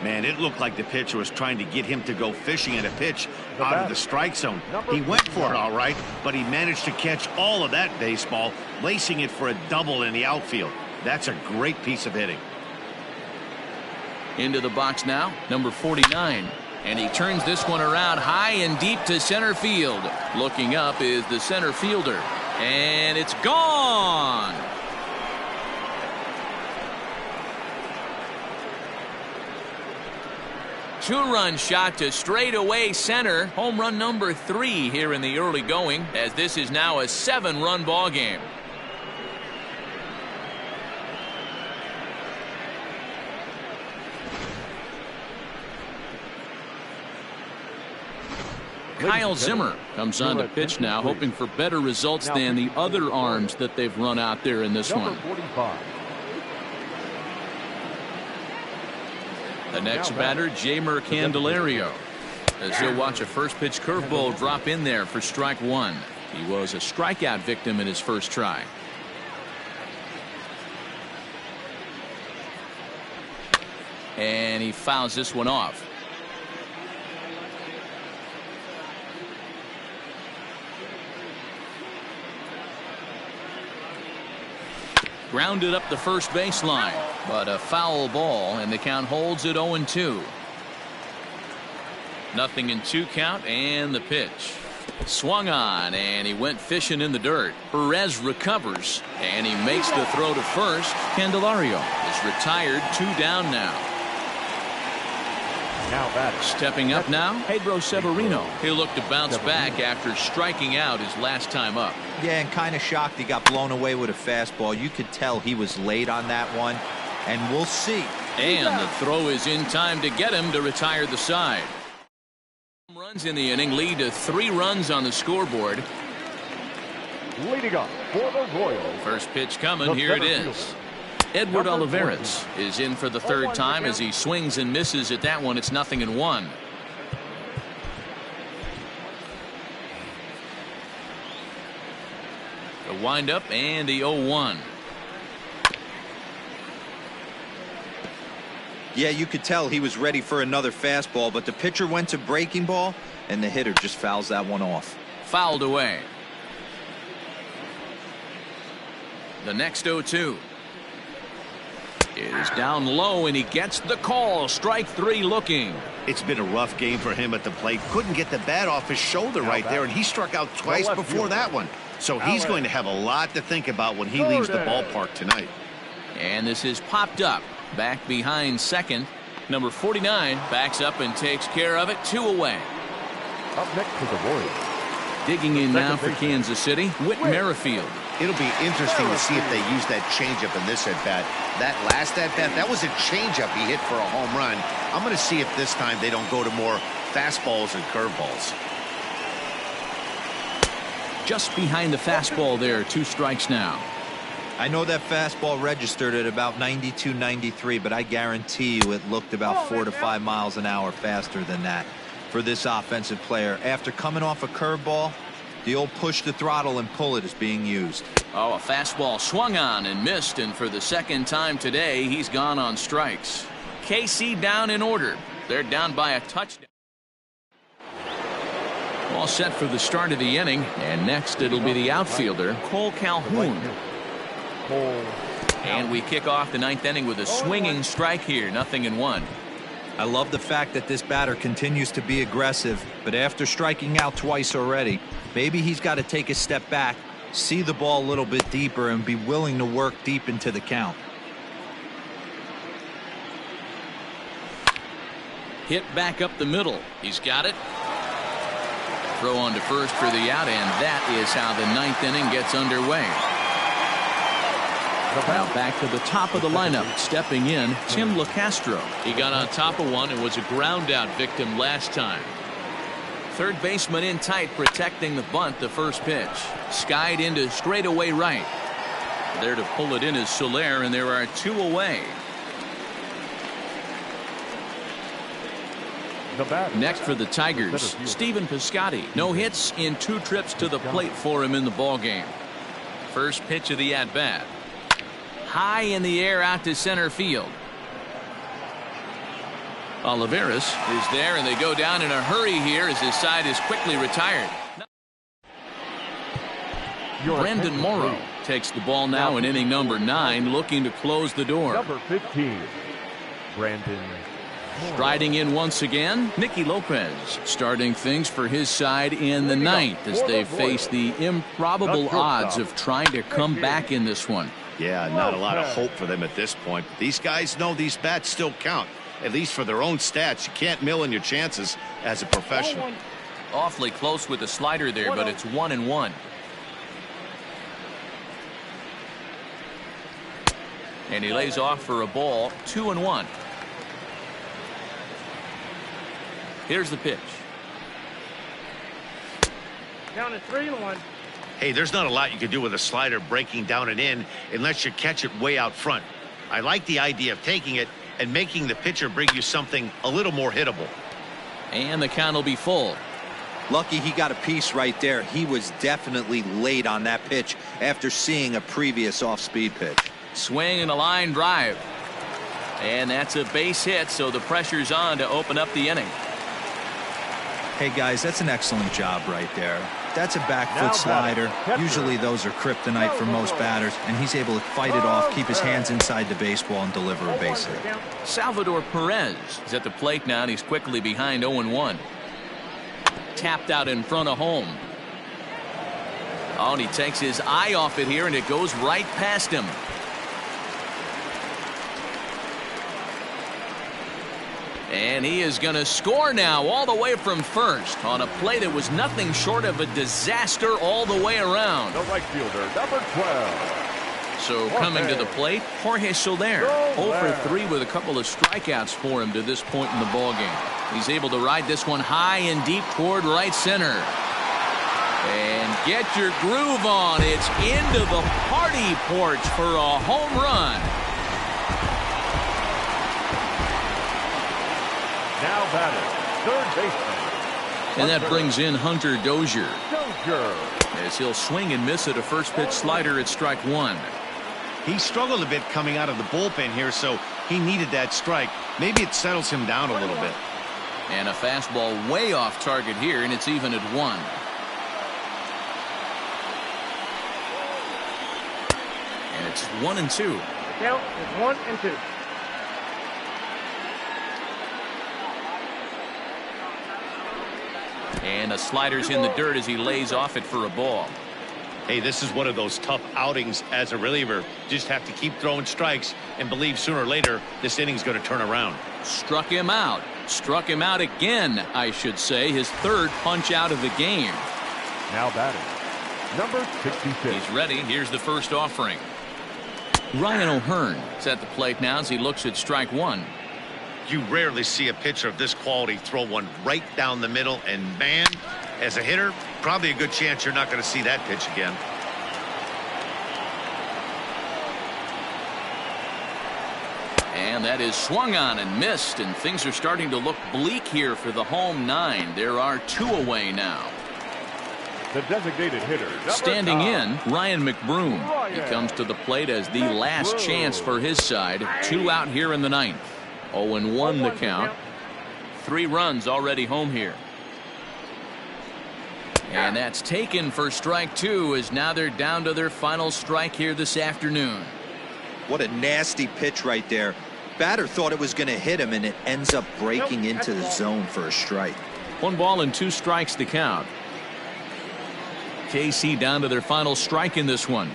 Man, it looked like the pitcher was trying to get him to go fishing at a pitch out of the strike zone. He went for it all right, but he managed to catch all of that baseball, lacing it for a double in the outfield. That's a great piece of hitting. Into the box now, number 49. And he turns this one around high and deep to center field. Looking up is the center fielder. And it's gone. two-run shot to straightaway center. Home run number 3 here in the early going, as this is now a 7-run ball game. Kyle Zimmer comes on to pitch now, hoping for better results than the other arms that they've run out there in this one. The next batter, Jeimer Candelario, as he'll watch a first pitch curveball drop in there for strike 1. He was a strikeout victim in his first try. And he fouls this one off. Grounded up the first baseline, but a foul ball, and the count holds at 0-2. 0-2 count, and the pitch. Swung on, and he went fishing in the dirt. Reyes recovers, and he makes the throw to first. Candelario is retired, 2 down now. Stepping up now, Pedro Severino. He'll look to bounce back after striking out his last time up. Yeah, and kind of shocked he got blown away with a fastball. You could tell he was late on that one, and we'll see. And the throw is in time to get him to retire the side. Runs in the inning lead to 3 runs on the scoreboard. Leading up for the Royals. First pitch coming, here it is. Edward Olivares is in for the 3rd time as he swings and misses at that one. It's 0-1. The windup and the 0-1. Yeah, you could tell he was ready for another fastball, but the pitcher went to breaking ball, and the hitter just fouls that one off. Fouled away. The next 0-2. Is down low, and he gets the call. Strike 3 looking. It's been a rough game for him at the plate. Couldn't get the bat off his shoulder right there, and he struck out twice before that one. So he's going to have a lot to think about when he leaves the ballpark tonight. And this is popped up. Back behind second. Number 49 backs up and takes care of it. 2 away. Up next to the Royals. Digging in now for Kansas City, Whit Merrifield. It'll be interesting to see if they use that changeup in this at-bat. That last at-bat, that was a changeup he hit for a home run. I'm going to see if this time they don't go to more fastballs and curveballs. Just behind the fastball there, 2 strikes now. I know that fastball registered at about 92, 93, but I guarantee you it looked about 4 to 5 miles an hour faster than that for this offensive player. After coming off a curveball, the old push the throttle and pull it is being used. Oh, a fastball swung on and missed, and for the 2nd time today, he's gone on strikes. KC down in order. They're down by a touchdown. All set for the start of the inning, and next it'll be the outfielder, Cole Calhoun. And we kick off the 9th inning with a swinging strike here, 0-1. I love the fact that this batter continues to be aggressive, but after striking out twice already, maybe he's got to take a step back, see the ball a little bit deeper, and be willing to work deep into the count. Hit back up the middle. He's got it. Throw on to first for the out, and that is how the 9th inning gets underway. Now back to the top of the lineup, stepping in, Tim LeCastro. He got on top of one and was a ground out victim last time. Third baseman in tight, protecting the bunt. The first pitch skied into straightaway right. There to pull it in is Soler, and there are 2 away. Next for the Tigers, Stephen Piscotti. No hits in 2 trips to the plate for him in the ball game. First pitch of the at bat. High in the air out to center field. Olivares is there, and they go down in a hurry here as his side is quickly retired. Brandon Morrow takes the ball now in inning number 9, looking to close the door. Number 15, Brandon. Striding in once again, Nikki Lopez, starting things for his side in the 9th as they face the improbable odds of trying to come back in this one. Yeah, not a lot of hope for them at this point. These guys know these bats still count. at least for their own stats. You can't mill in your chances as a professional. Awfully close with the slider there, but it's 1-1. And he lays off for a ball. 2-1. Here's the pitch. Down to 3-1. Hey, there's not a lot you can do with a slider breaking down and in unless you catch it way out front. I like the idea of taking it and making the pitcher bring you something a little more hittable. And the count will be full. Lucky he got a piece right there. He was definitely late on that pitch after seeing a previous off-speed pitch. Swing and a line drive. And that's a base hit, so the pressure's on to open up the inning. Hey, guys, that's an excellent job right there. That's a back foot slider. Usually those are kryptonite for most batters, and he's able to fight it off, keep his hands inside the baseball, and deliver a base hit. Salvador Perez is at the plate now, and he's quickly behind 0-1. Tapped out in front of home. Oh, and he takes his eye off it here, and it goes right past him. And he is going to score now all the way from first on a play that was nothing short of a disaster all the way around. The right fielder, number 12. So coming to the plate, Jorge Soler, 0 for 3 with a couple of strikeouts for him to this point in the ballgame. He's able to ride this one high and deep toward right center. And get your groove on. It's into the party porch for a home run. Now batting, third baseman. And that brings in Hunter Dozier. Dozier. As he'll swing and miss at a first pitch slider at strike 1. He struggled a bit coming out of the bullpen here, so he needed that strike. Maybe it settles him down a little bit. And a fastball way off target here, and it's even at 1. And it's 1-2. Count is 1-2. And a slider's in the dirt as he lays off it for a ball. Hey, this is one of those tough outings as a reliever. Just have to keep throwing strikes and believe sooner or later this inning's going to turn around. Struck him out. Struck him out again, I should say. His third punch out of the game. Now batting, number 66. He's ready. Here's the first offering. Ryan O'Hearn is at the plate now as he looks at strike 1. You rarely see a pitcher of this quality throw one right down the middle, and man, as a hitter, probably a good chance you're not going to see that pitch again. And that is swung on and missed, and things are starting to look bleak here for the home 9. There are 2 away now. The designated hitter, standing 9. in, Ryan McBroom. He comes to the plate as the last chance for his side. 2 out here in the 9th. 0-1 the count. 3 runs already home here. And that's taken for strike 2, as now they're down to their final strike here this afternoon. What a nasty pitch right there. Batter thought it was going to hit him, and it ends up breaking into the zone for a strike. 1 ball and 2 strikes to count. KC down to their final strike in this one.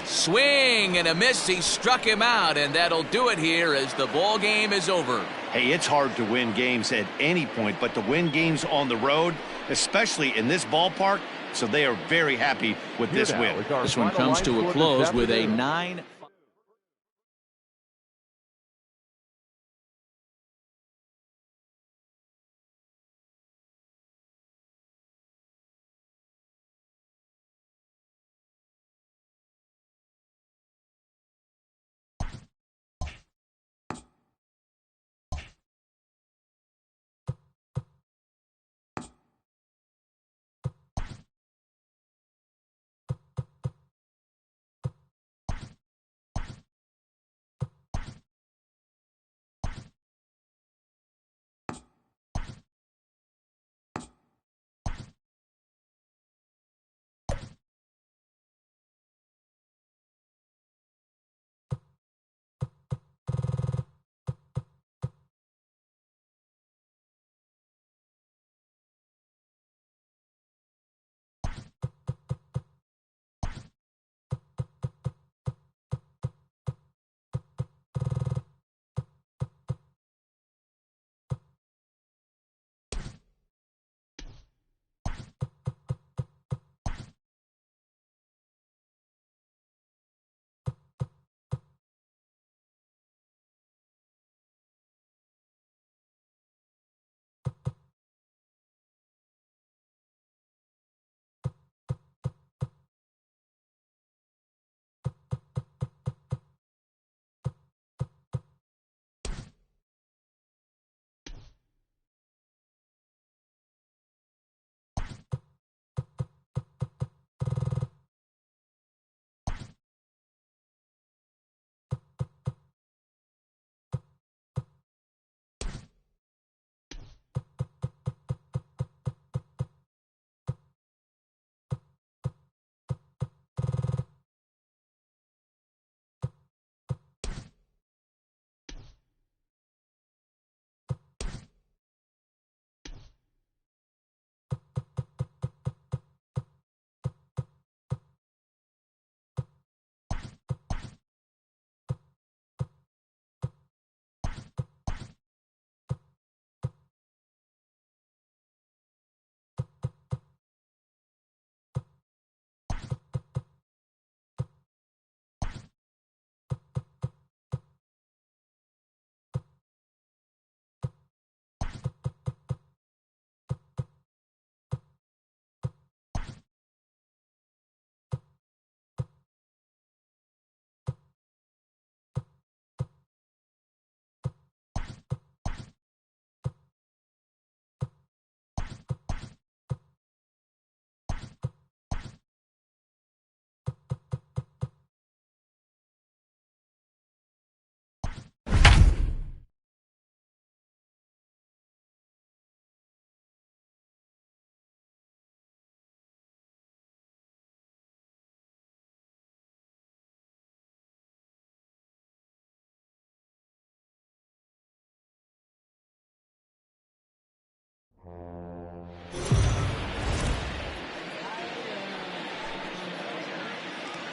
Swing and a miss. He struck him out, and that'll do it here as the ball game is over. Hey, it's hard to win games at any point, but to win games on the road, especially in this ballpark, so they are very happy with this win. This one comes to a close with a 9.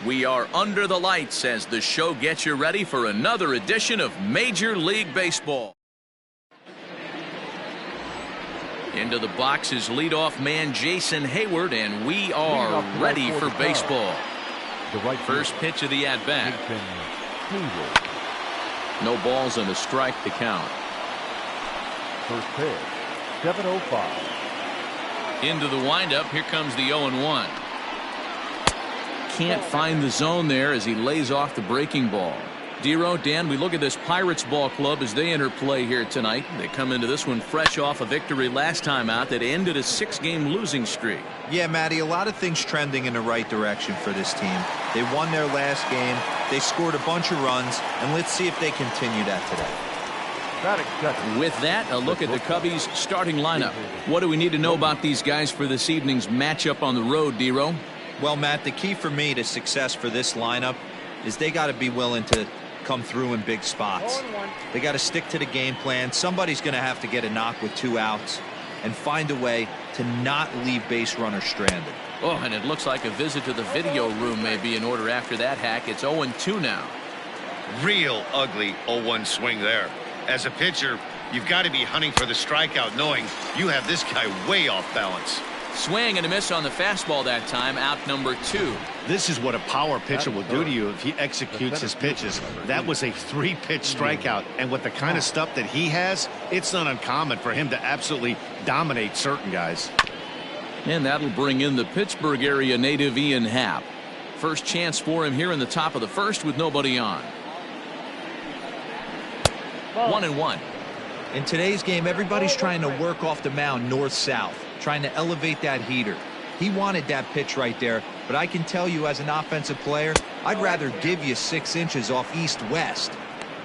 We are under the lights as the show gets you ready for another edition of Major League Baseball. Into the box is leadoff man Jason Hayward, and we are ready for baseball. First pitch of the at-bat. No balls and a strike to count. First pitch, 7:05. Into the windup, here comes the 0-1. Can't find the zone there as he lays off the breaking ball. Dero, Dan, we look at this Pirates ball club as they enter play here tonight. They come into this one fresh off a victory last time out that ended a 6-game losing streak. Yeah, Matty, a lot of things trending in the right direction for this team. They won their last game. They scored a bunch of runs, and let's see if they continue that today. With that, a look at the Cubbies starting lineup. What do we need to know about these guys for this evening's matchup on the road, Dero? Well, Matt, the key for me to success for this lineup is they got to be willing to come through in big spots. They got to stick to the game plan. Somebody's going to have to get a knock with 2 outs and find a way to not leave base runners stranded. Oh, and it looks like a visit to the video room may be in order after that hack. It's 0-2 now. Real ugly 0-1 swing there. As a pitcher, you've got to be hunting for the strikeout, knowing you have this guy way off balance. Swing and a miss on the fastball that time, out number 2. This is what a power pitcher will do to you if he executes his pitches. That was a 3-pitch strikeout, and with the kind of stuff that he has, it's not uncommon for him to absolutely dominate certain guys. And that'll bring in the Pittsburgh area native Ian Happ. First chance for him here in the top of the first with nobody on. 1-1. In today's game, everybody's trying to work off the mound north-south, trying to elevate that heater. He wanted that pitch right there, but I can tell you as an offensive player, I'd rather give you 6 inches off east-west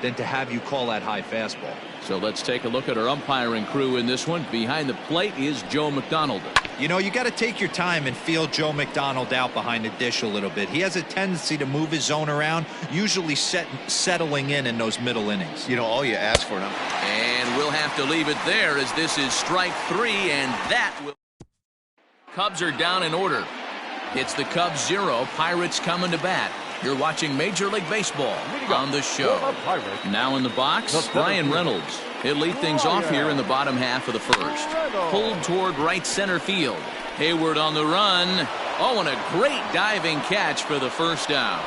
than to have you call that high fastball. So let's take a look at our umpiring crew in this one. Behind the plate is Joe McDonald. You know, you got to take your time and feel Joe McDonald out behind the dish a little bit. He has a tendency to move his zone around, usually settling in those middle innings. You know, all you ask for him. And we'll have to leave it there as this is strike 3, and that will... Cubs are down in order. It's the Cubs 0, Pirates coming to bat. You're watching Major League Baseball on the show. Now in the box, Brian Reynolds. He'll lead things off here in the bottom half of the first. Pulled toward right center field. Hayward on the run. Oh, and a great diving catch for the first down.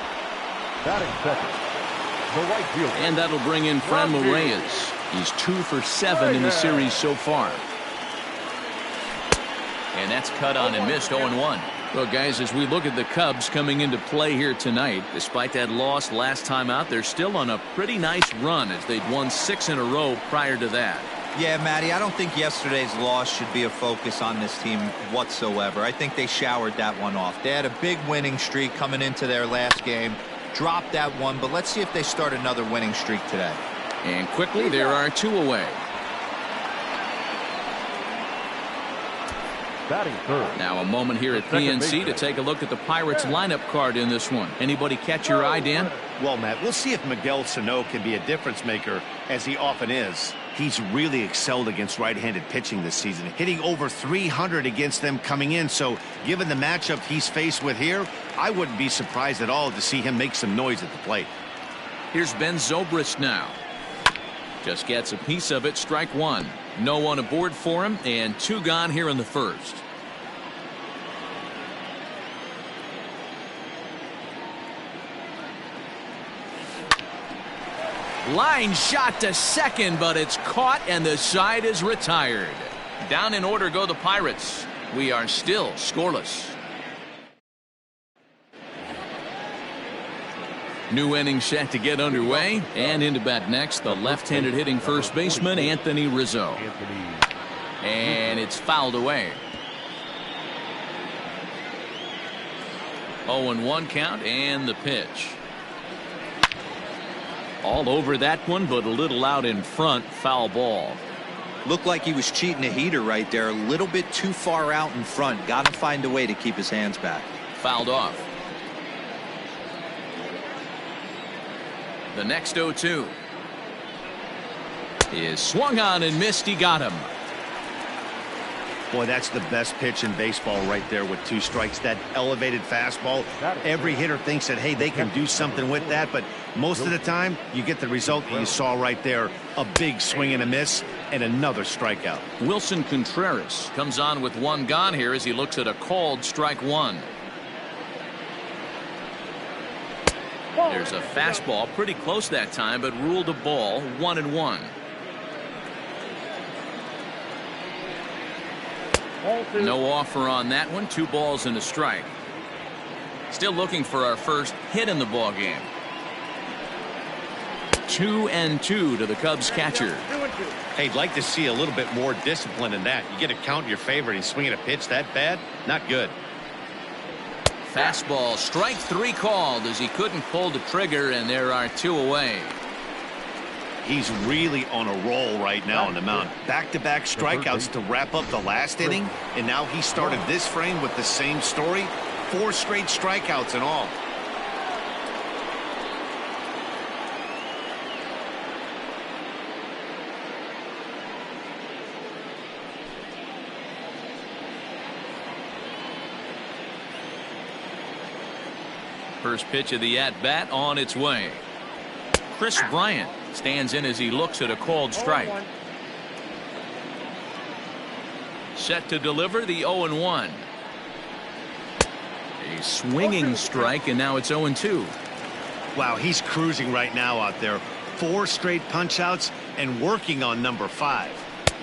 Batting second, the right fielder. And that'll bring in Franmil Reyes. He's 2 for 7 in the series so far. And that's cut on and missed 0-1. Well, guys, as we look at the Cubs coming into play here tonight, despite that loss last time out, they're still on a pretty nice run as they'd won 6 in a row prior to that. Yeah, Matty, I don't think yesterday's loss should be a focus on this team whatsoever. I think they showered that one off. They had a big winning streak coming into their last game, dropped that one, but let's see if they start another winning streak today. And quickly, there are 2 away. Batting third. Now a moment here at PNC to take a look at the Pirates lineup card in this one. Anybody catch your eye, Dan? Well, Matt, we'll see if Miguel Sano can be a difference maker, as he often is. He's really excelled against right-handed pitching this season, hitting over 300 against them coming in. So given the matchup he's faced with here, I wouldn't be surprised at all to see him make some noise at the plate. Here's Ben Zobrist now. Just gets a piece of it, strike 1. No one aboard for him, and 2 gone here in the first. Line shot to second, but it's caught, and the side is retired. Down in order go the Pirates. We are still scoreless. New inning set to get underway, and into bat next, the left-handed hitting first baseman, Anthony Rizzo. And it's fouled away. 0-1 count, and the pitch. All over that one, but a little out in front, foul ball. Looked like he was cheating a heater right there, a little bit too far out in front. Got to find a way to keep his hands back. Fouled off. The next 0-2 is swung on and missed. He got him. Boy, that's the best pitch in baseball right there with 2 strikes. That elevated fastball. Every hitter thinks that, hey, they can do something with that, but most of the time you get the result that you saw right there. A big swing and a miss and another strikeout. Wilson Contreras comes on with 1 gone here as he looks at a called strike 1. There's a fastball pretty close that time, but ruled a ball. 1-1. No offer on that one. 2 balls and a strike. Still looking for our first hit in the ball game. 2-2 to the Cubs catcher. Hey, I'd like to see a little bit more discipline in that. You get a count in your favor and he's swinging a pitch that bad? Not good. Fastball, strike 3 called as he couldn't pull the trigger, and there are 2 away. He's really on a roll right now on the mound. Back-to-back strikeouts to wrap up the last inning, and now he started this frame with the same story. 4 straight strikeouts in all. First pitch of the at-bat on its way. Chris Bryant stands in as he looks at a called strike. Set to deliver the 0-1. A swinging strike, and now it's 0-2. Wow, he's cruising right now out there. 4 straight punch-outs and working on number 5.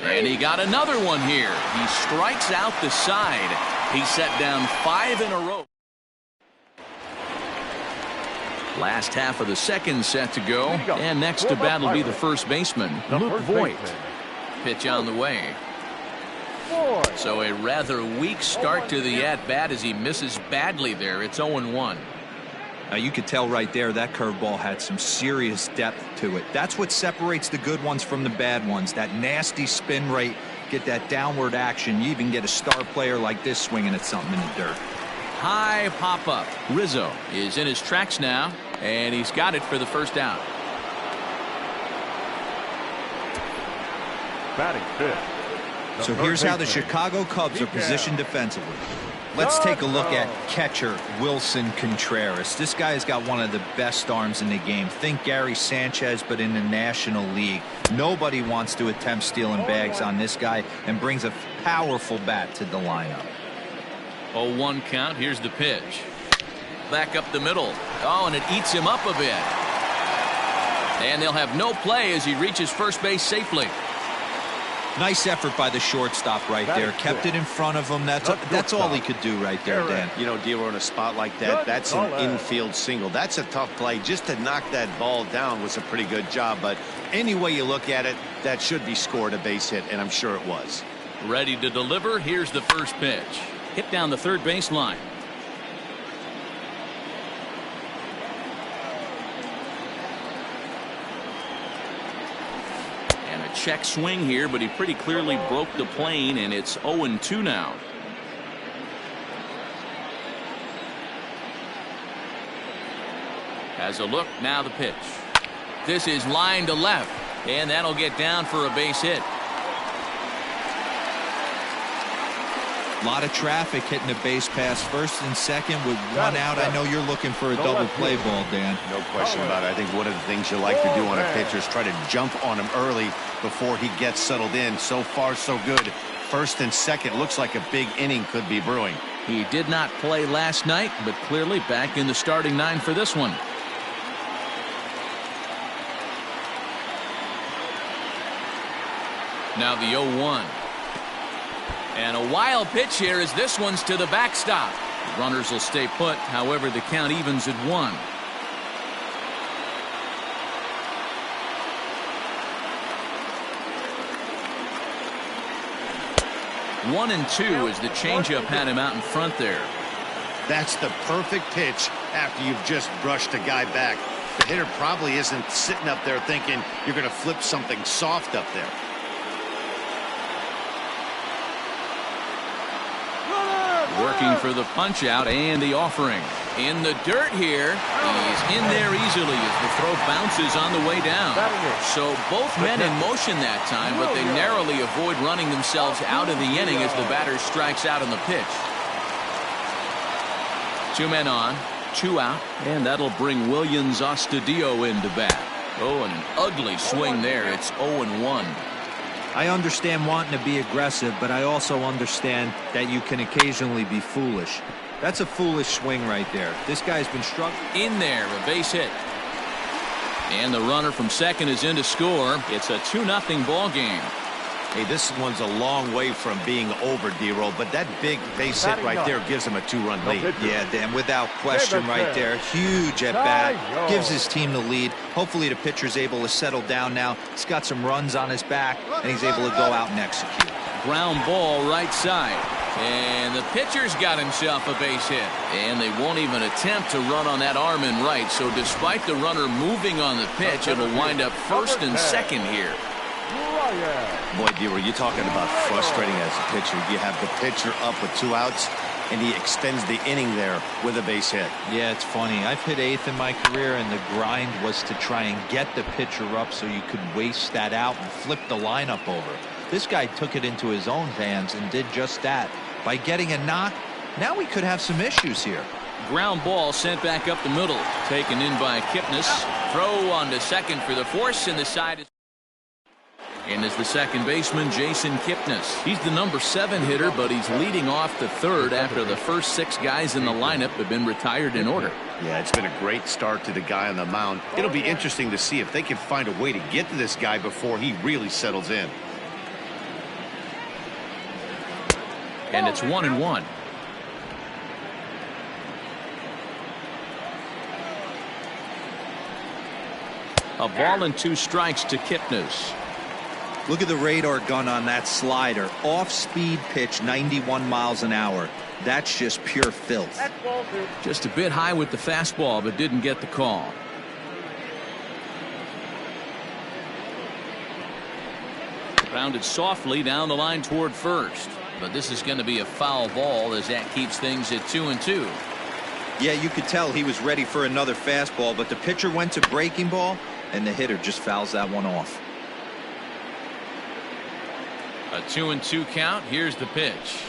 And he got another one here. He strikes out the side. He set down 5 in a row. Last half of the second set to go, and next to bat will be the first baseman, Luke Voigt. Pitch on the way. So a rather weak start to the at-bat as he misses badly there. It's 0-1. Now you could tell right there that curveball had some serious depth to it. That's what separates the good ones from the bad ones. That nasty spin rate, get that downward action. You even get a star player like this swinging at something in the dirt. High pop-up. Rizzo is in his tracks now, and he's got it for the first out. Batting 5th. So here's how the Chicago Cubs are positioned defensively. Let's take a look at catcher Wilson Contreras. This guy has got one of the best arms in the game. Think Gary Sanchez, but in the National League. Nobody wants to attempt stealing bags on this guy, and brings a powerful bat to the lineup. 0-1 count. Here's the pitch. Back up the middle. Oh, and it eats him up a bit. And they'll have no play as he reaches first base safely. Nice effort by the shortstop right there. Kept it in front of him. That's all he could do right there, Dan. You know, dealer in a spot like that, that's an infield single. That's a tough play. Just to knock that ball down was a pretty good job. But any way you look at it, that should be scored a base hit, and I'm sure it was. Ready to deliver. Here's the first pitch. Hit down the third base line. And a check swing here, but he pretty clearly broke the plane, and it's 0-2 now. Has a look. Now the pitch. This is line to left, and that'll get down for a base hit. A lot of traffic hitting the base pass first and second with 1 out. I know you're looking for a double play ball, Dan. No question about it. I think one of the things you like to do on a pitcher is try to jump on him early before he gets settled in. So far, so good. First and second looks like a big inning could be brewing. He did not play last night, but clearly back in the starting 9 for this one. Now the 0-1. And a wild pitch here as this one's to the backstop. Runners will stay put. However, the count evens at 1. One and 2 as the changeup had him out in front there. That's the perfect pitch after you've just brushed a guy back. The hitter probably isn't sitting up there thinking you're going to flip something soft up there. Working for the punch out and the offering. In the dirt here. He's in there easily as the throw bounces on the way down. So both men in motion that time, but they narrowly avoid running themselves out of the inning as the batter strikes out on the pitch. 2 men on, 2 out, and that'll bring Williams Astudillo into bat. Oh, and an ugly swing there. It's 0-1. I understand wanting to be aggressive, but I also understand that you can occasionally be foolish. That's a foolish swing right there. This guy's been struggling. In there, a base hit. And the runner from second is in to score. It's a 2-0 ball game. Hey, this one's a long way from being over, D-Roll, but that big base hit right there gives him a 2-run lead. Yeah, Dan, without question right there. Huge at bat. Gives his team the lead. Hopefully the pitcher's able to settle down now. He's got some runs on his back, and he's able to go out and execute. Ground ball right side. And the pitcher's got himself a base hit. And they won't even attempt to run on that arm in right. So despite the runner moving on the pitch, it'll wind up first and second here. Boy, D-Roll, you're talking about frustrating as a pitcher. You have the pitcher up with 2 outs, and he extends the inning there with a base hit. Yeah, it's funny. I've hit 8th in my career, and the grind was to try and get the pitcher up so you could waste that out and flip the lineup over. This guy took it into his own hands and did just that. By getting a knock, now we could have some issues here. Ground ball sent back up the middle. Taken in by Kipnis. Throw on to second for the force, and the side is... And as the second baseman, Jason Kipnis. He's the number 7 hitter, but he's leading off the third after the first 6 guys in the lineup have been retired in order. Yeah, it's been a great start to the guy on the mound. It'll be interesting to see if they can find a way to get to this guy before he really settles in. And it's 1-1. A ball and 2 strikes to Kipnis. Look at the radar gun on that slider. Off-speed pitch, 91 miles an hour. That's just pure filth. Just a bit high with the fastball, but didn't get the call. Grounded softly down the line toward first. But this is going to be a foul ball as that keeps things at 2-2. Yeah, you could tell he was ready for another fastball, but the pitcher went to breaking ball, and the hitter just fouls that one off. A 2-2 count. Here's the pitch.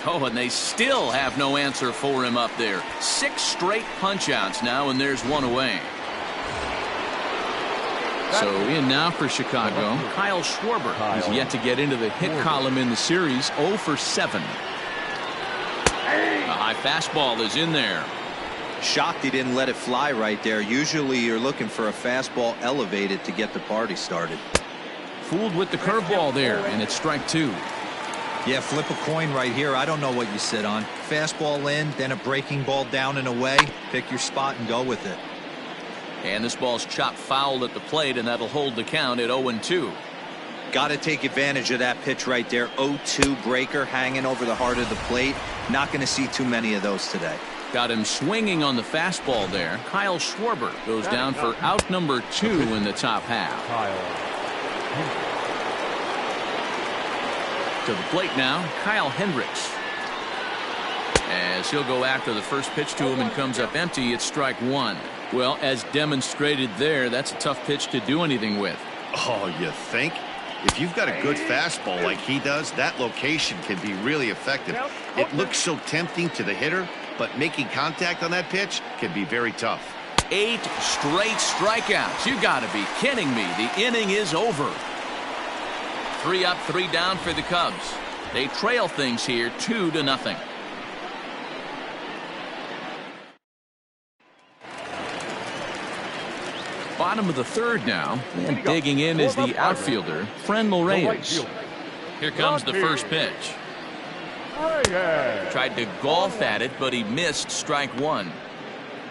Oh, and they still have no answer for him up there. 6 straight punch outs now, and there's 1 away. So in now for Chicago, Kyle Schwarber. He's yet to get into the hit column in the series. 0 for 7. A high fastball is in there. Shocked he didn't let it fly right there. Usually you're looking for a fastball elevated to get the party started. Fooled with the curveball there, and it's strike 2. Yeah, flip a coin right here. I don't know what you sit on. Fastball in, then a breaking ball down and away. Pick your spot and go with it. And this ball's chopped foul at the plate, and that'll hold the count at 0-2. Got to take advantage of that pitch right there. 0-2 breaker hanging over the heart of the plate. Not going to see too many of those today. Got him swinging on the fastball there. Kyle Schwarber goes down for out number 2 in the top half. To the plate now, Kyle Hendricks. As he'll go after the first pitch to him and comes up empty, it's strike 1. Well, as demonstrated there, that's a tough pitch to do anything with. Oh, you think? If you've got a good fastball like he does, that location can be really effective. It looks so tempting to the hitter, but making contact on that pitch can be very tough. 8 straight strikeouts. You got to be kidding me. The inning is over. 3 up, 3 down for the Cubs. They trail things here 2-0. Bottom of the third now, and digging in is the outfielder, Friendly Reyes. Here comes the first pitch. Tried to golf at it, but he missed strike 1.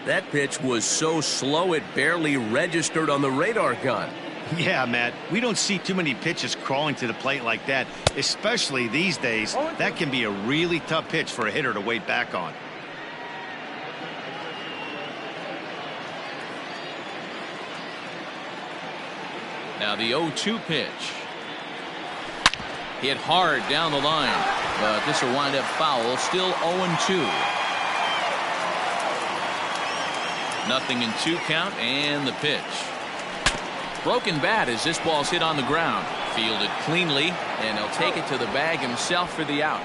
That pitch was so slow it barely registered on the radar gun. Yeah, Matt, we don't see too many pitches crawling to the plate like that, especially these days. That can be a really tough pitch for a hitter to wait back on. Now the 0-2 pitch. Hit hard down the line, but this will wind up foul. Still 0-2. Nothing in 2 count, and the pitch. Broken bat as this ball's hit on the ground. Fielded cleanly, and he'll take it to the bag himself for the out.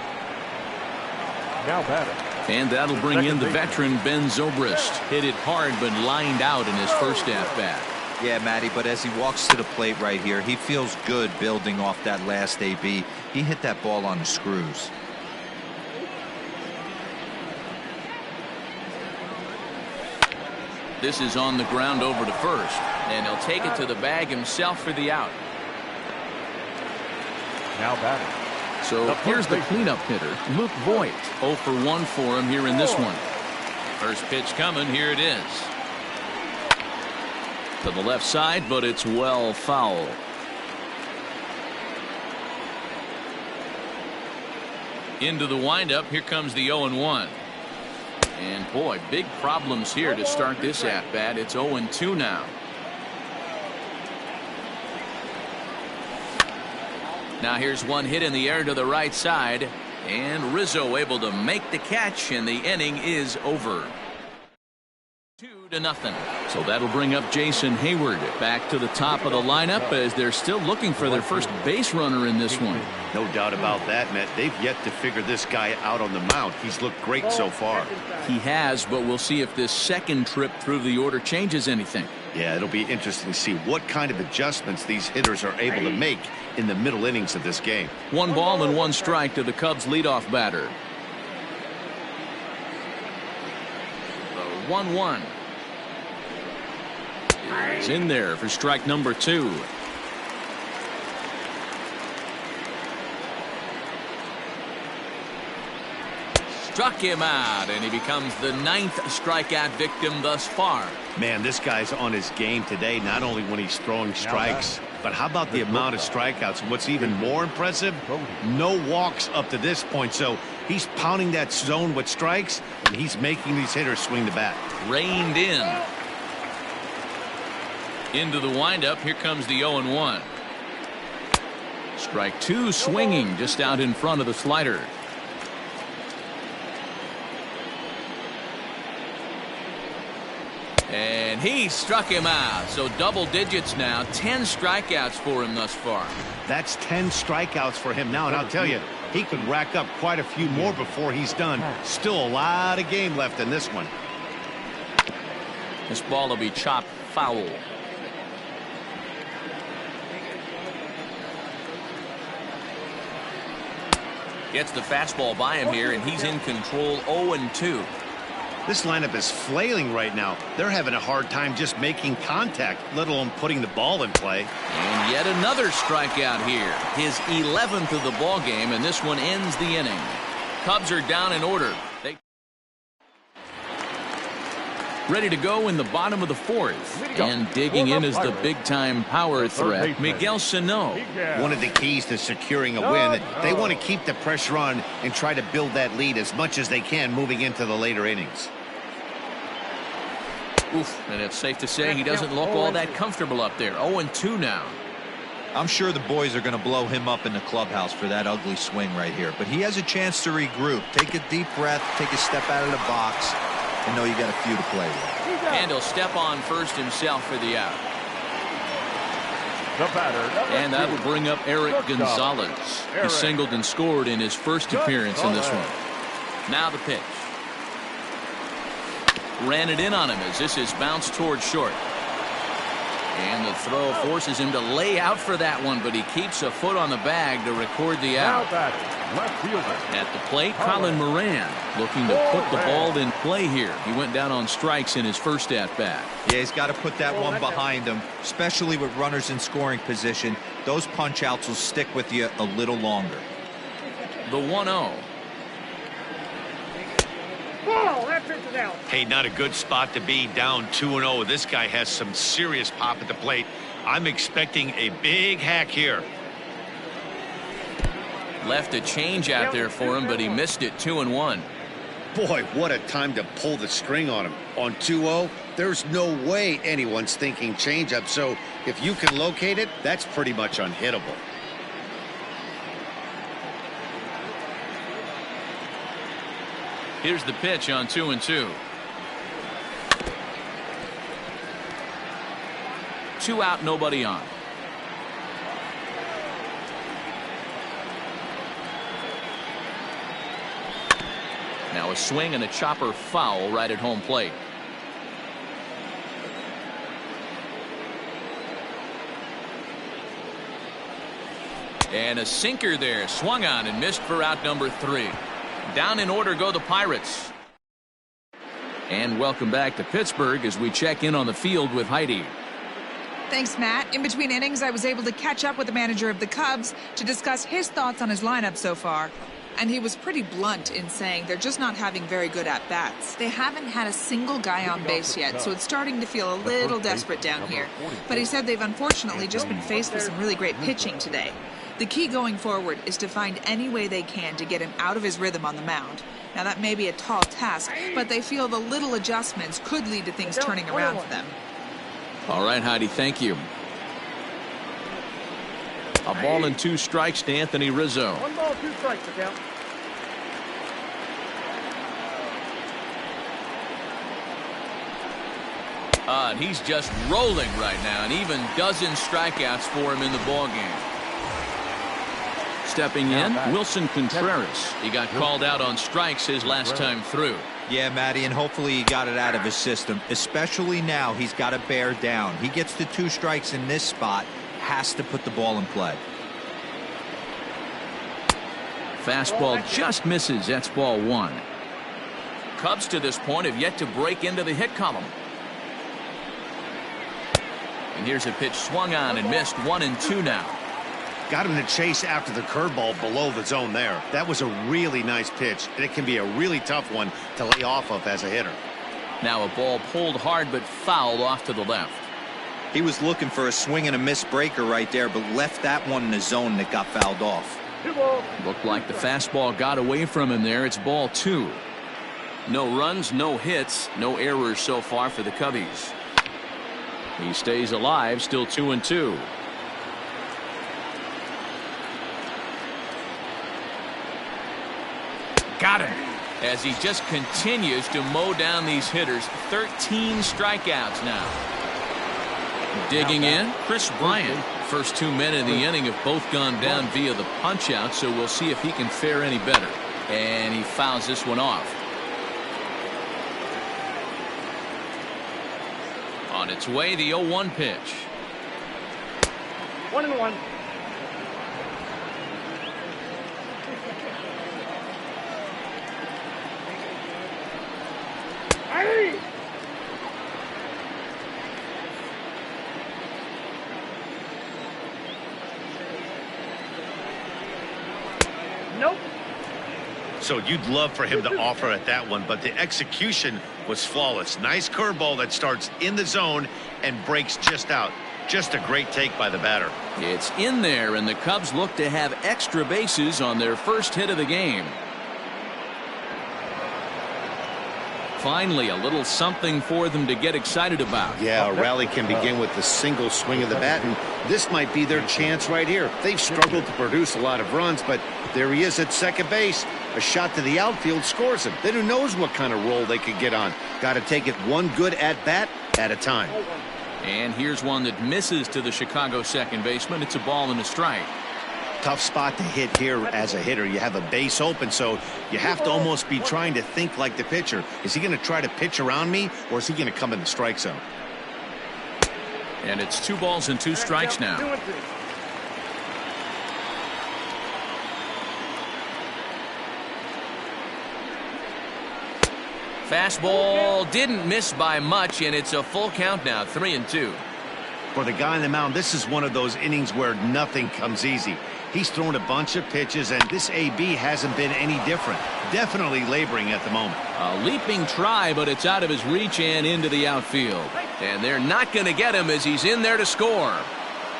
Now batting. And that'll bring in the veteran Ben Zobrist. Hit it hard, but lined out in his first at-bat. Yeah, Matty, but as he walks to the plate right here, he feels good building off that last AB. He hit that ball on the screws. This is on the ground over to first, and he'll take it to the bag himself for the out. Now batting. So here's the cleanup hitter, Luke Voigt. 0 for 1 for him here in this one. First pitch coming, here it is. To the left side, but it's well foul. Into the windup, here comes the 0-1. And boy, big problems here to start this at bat. It's 0-2 now. Now here's one hit in the air to the right side, and Rizzo able to make the catch, and the inning is over. 2-0. So that'll bring up Jason Hayward back to the top of the lineup as they're still looking for their first base runner in this one. No doubt about that, Matt. They've yet to figure this guy out on the mound. He's looked great so far. He has, but we'll see if this second trip through the order changes anything. Yeah, it'll be interesting to see what kind of adjustments these hitters are able to make in the middle innings of this game. 1 ball and 1 strike to the Cubs leadoff batter. The 1-1 is in there for strike number 2. Struck him out, and he becomes the 9th strikeout victim thus far. Man, this guy's on his game today, not only when he's throwing strikes, but how about the amount of strikeouts? And what's even more impressive, no walks up to this point. So he's pounding that zone with strikes, and he's making these hitters swing the bat. Reined in. Into the windup, here comes the 0-1. Strike 2 swinging just out in front of the slider. And he struck him out. So double digits now. 10 strikeouts for him thus far. That's 10 strikeouts for him now. And I'll tell you, he could rack up quite a few more before he's done. Still a lot of game left in this one. This ball will be chopped foul. Gets the fastball by him here, and he's in control. 0-2. This lineup is flailing right now. They're having a hard time just making contact, let alone putting the ball in play. And yet another strikeout here. His 11th of the ball game, and this one ends the inning. Cubs are down in order. Ready to go in the bottom of the 4th. And digging in is the big-time power threat, Miguel Sano. One of the keys to securing a win, they want to keep the pressure on and try to build that lead as much as they can moving into the later innings. Oof, and it's safe to say he doesn't look all that comfortable up there. 0-2 now. I'm sure the boys are going to blow him up in the clubhouse for that ugly swing right here. But he has a chance to regroup. Take a deep breath, take a step out of the box, and know you got a few to play with. And he'll step on first himself for the out. The batter, and that'll bring up Eric Gonzalez. He singled and scored in his first appearance in this one. Now the pitch. Ran it in on him as this is bounced towards short. And the throw forces him to lay out for that one, but he keeps a foot on the bag to record the out. Left fielder. At the plate, Colin Moran looking to put the ball in play here. He went down on strikes in his first at-bat. Yeah, he's got to put that one behind him, especially with runners in scoring position. Those punch-outs will stick with you a little longer. The 1-0. Hey, not a good spot to be, down 2-0. This guy has some serious pop at the plate. I'm expecting a big hack here. Left a change out there for him, but he missed it. 2-1. Boy, what a time to pull the string on him. On 2-0, there's no way anyone's thinking changeup. So if you can locate it, that's pretty much unhittable. Here's the pitch on 2-2. 2 out, nobody on. Now a swing and a chopper foul right at home plate. And a sinker there, swung on and missed for out number 3. Down in order go the Pirates. And welcome back to Pittsburgh as we check in on the field with Heidi. Thanks, Matt. In between innings, I was able to catch up with the manager of the Cubs to discuss his thoughts on his lineup so far. And he was pretty blunt in saying they're just not having very good at-bats. They haven't had a single guy on base yet, so it's starting to feel a little desperate down here. But he said they've unfortunately just been faced with some really great pitching today. The key going forward is to find any way they can to get him out of his rhythm on the mound. Now, that may be a tall task, but they feel the little adjustments could lead to things turning around for them. All right, Heidi, thank you. A ball and 2 strikes to Anthony Rizzo. 1 ball, 2 strikes, the count. And he's just rolling right now, and even dozen strikeouts for him in the ballgame. Stepping in, Wilson Contreras. He got called out on strikes his last time through. Yeah, Matty, and hopefully he got it out of his system. Especially now, he's got to bear down. He gets the 2 strikes in this spot, has to put the ball in play. Fastball just misses. That's ball 1. Cubs to this point have yet to break into the hit column. And here's a pitch swung on and missed. 1-2 now. Got him to chase after the curveball below the zone there. That was a really nice pitch, and it can be a really tough one to lay off of as a hitter. Now a ball pulled hard but fouled off to the left. He was looking for a swing and a miss breaker right there, but left that one in the zone that got fouled off. Looked like the fastball got away from him there. It's ball 2. No runs, no hits, no errors so far for the Cubbies. He stays alive, still 2-2. Got him. As he just continues to mow down these hitters. 13 strikeouts now. Digging in, Chris Bryant. First 2 men in the inning have both gone down via the punch out, so we'll see if he can fare any better. And he fouls this one off. On its way, the 0-1 pitch. 1-1. Nope. So you'd love for him to offer at that one, but the execution was flawless. Nice curveball that starts in the zone and breaks just out. Just a great take by the batter. It's in there, and the Cubs look to have extra bases on their first hit of the game. Finally, a little something for them to get excited about. Yeah, a rally can begin with the single swing of the bat, and this might be their chance right here. They've struggled to produce a lot of runs, but there he is at second base. A shot to the outfield scores him. Then who knows what kind of roll they could get on. Got to take it one good at-bat at a time. And here's one that misses to the Chicago second baseman. It's a ball and a strike. Tough spot to hit here as a hitter. You have a base open, so you have to almost be trying to think like the pitcher. Is he going to try to pitch around me, or is he going to come in the strike zone? And it's 2 balls and 2 strikes now. 2-2. Fastball didn't miss by much, and it's a full count now, 3-2. For the guy on the mound, this is one of those innings where nothing comes easy. He's thrown a bunch of pitches, and this AB hasn't been any different. Definitely laboring at the moment. A leaping try, but it's out of his reach and into the outfield. And they're not going to get him as he's in there to score.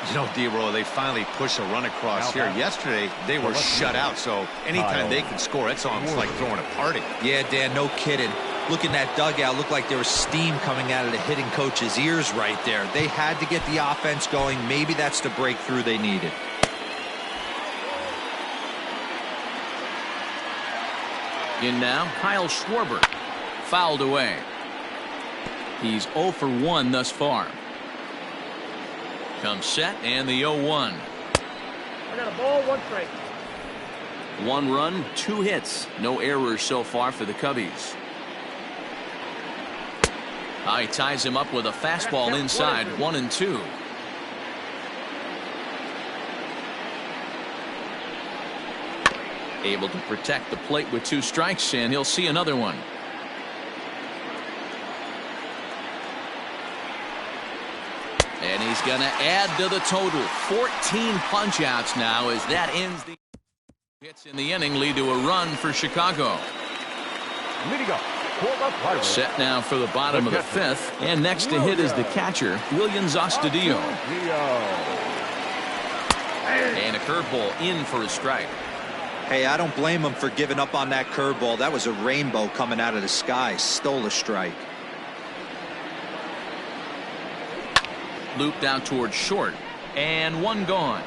You know, D-Roll, they finally push a run across here. Yesterday, they were shut out, so anytime they can score, it's almost like throwing a party. Yeah, Dan, no kidding. Look in that dugout. Looked like there was steam coming out of the hitting coach's ears right there. They had to get the offense going. Maybe that's the breakthrough they needed. In now, Kyle Schwarber. Fouled away. He's 0 for 1 thus far. Comes set and the 0-1. I got a ball, 1 strike. 1 run, 2 hits. No errors so far for the Cubbies. He ties him up with a fastball inside, 1-2. Able to protect the plate with 2 strikes, and he'll see another one. And he's going to add to the total. 14 punch-outs now as that ends the hits in the inning, lead to a run for Chicago. Leading up for the Pirates. Set now for the bottom of the 5th, and next to hit is the catcher, Williams Astudillo. And a curveball in for a strike. Hey, I don't blame him for giving up on that curveball. That was a rainbow coming out of the sky. Stole a strike. Looped out towards short, and 1 gone.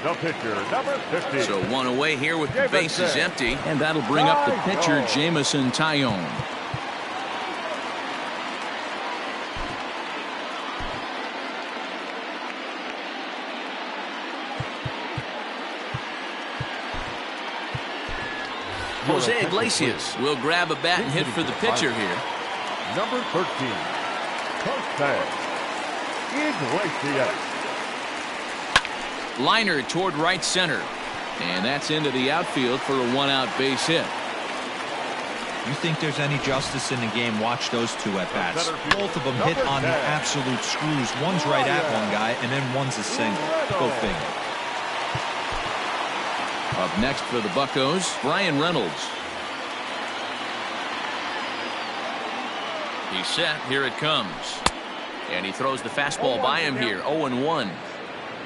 The pitcher, number 50. So 1 away here with the bases empty, and that'll bring up the pitcher, Jameson Taillon. Jose Iglesias will grab a bat and hit for the pitcher here. Number 13, Jose Iglesias. Liner toward right center. And that's into the outfield for a 1-out base hit. You think there's any justice in the game? Watch those 2 at bats. Both of them hit on the absolute screws. One's right at one guy, and then one's a single. Go figure. Up next for the Buccos, Brian Reynolds. He's set. Here it comes. And he throws the fastball by him here. 0-1.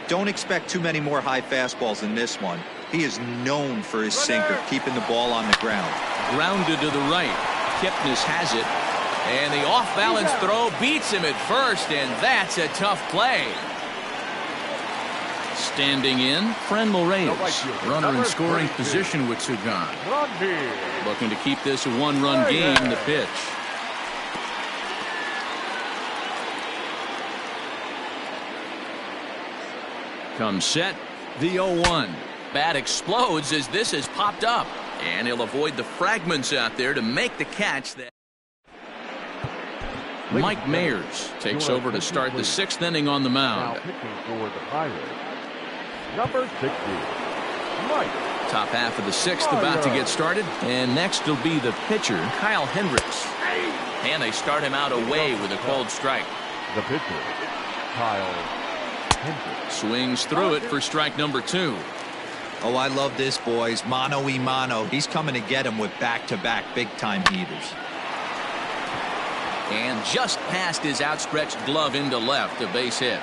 Don't expect too many more high fastballs in this one. He is known for his sinker, keeping the ball on the ground. Grounded to the right. Kipnis has it. And the off-balance throw beats him at first, and that's a tough play. Standing in, Franmil Reyes. Runner in scoring position with 2 gone. Looking to keep this a 1-run game. The pitch. Comes set. The 0-1. Bat explodes as this has popped up. And he'll avoid the fragments out there to make the catch. That Mike Mayers takes over to start the 6th inning on the mound. For the Pirates, number 60, Mike. Top half of the 6th about to get started. And next will be the pitcher, Kyle Hendricks. And they start him out away with a cold strike. The pitcher, Kyle Hendricks. Swings through it for strike number 2. Oh, I love this, boys. Mano-y-mano. He's coming to get him with back-to-back big-time heaters. And just past his outstretched glove into left, a base hit.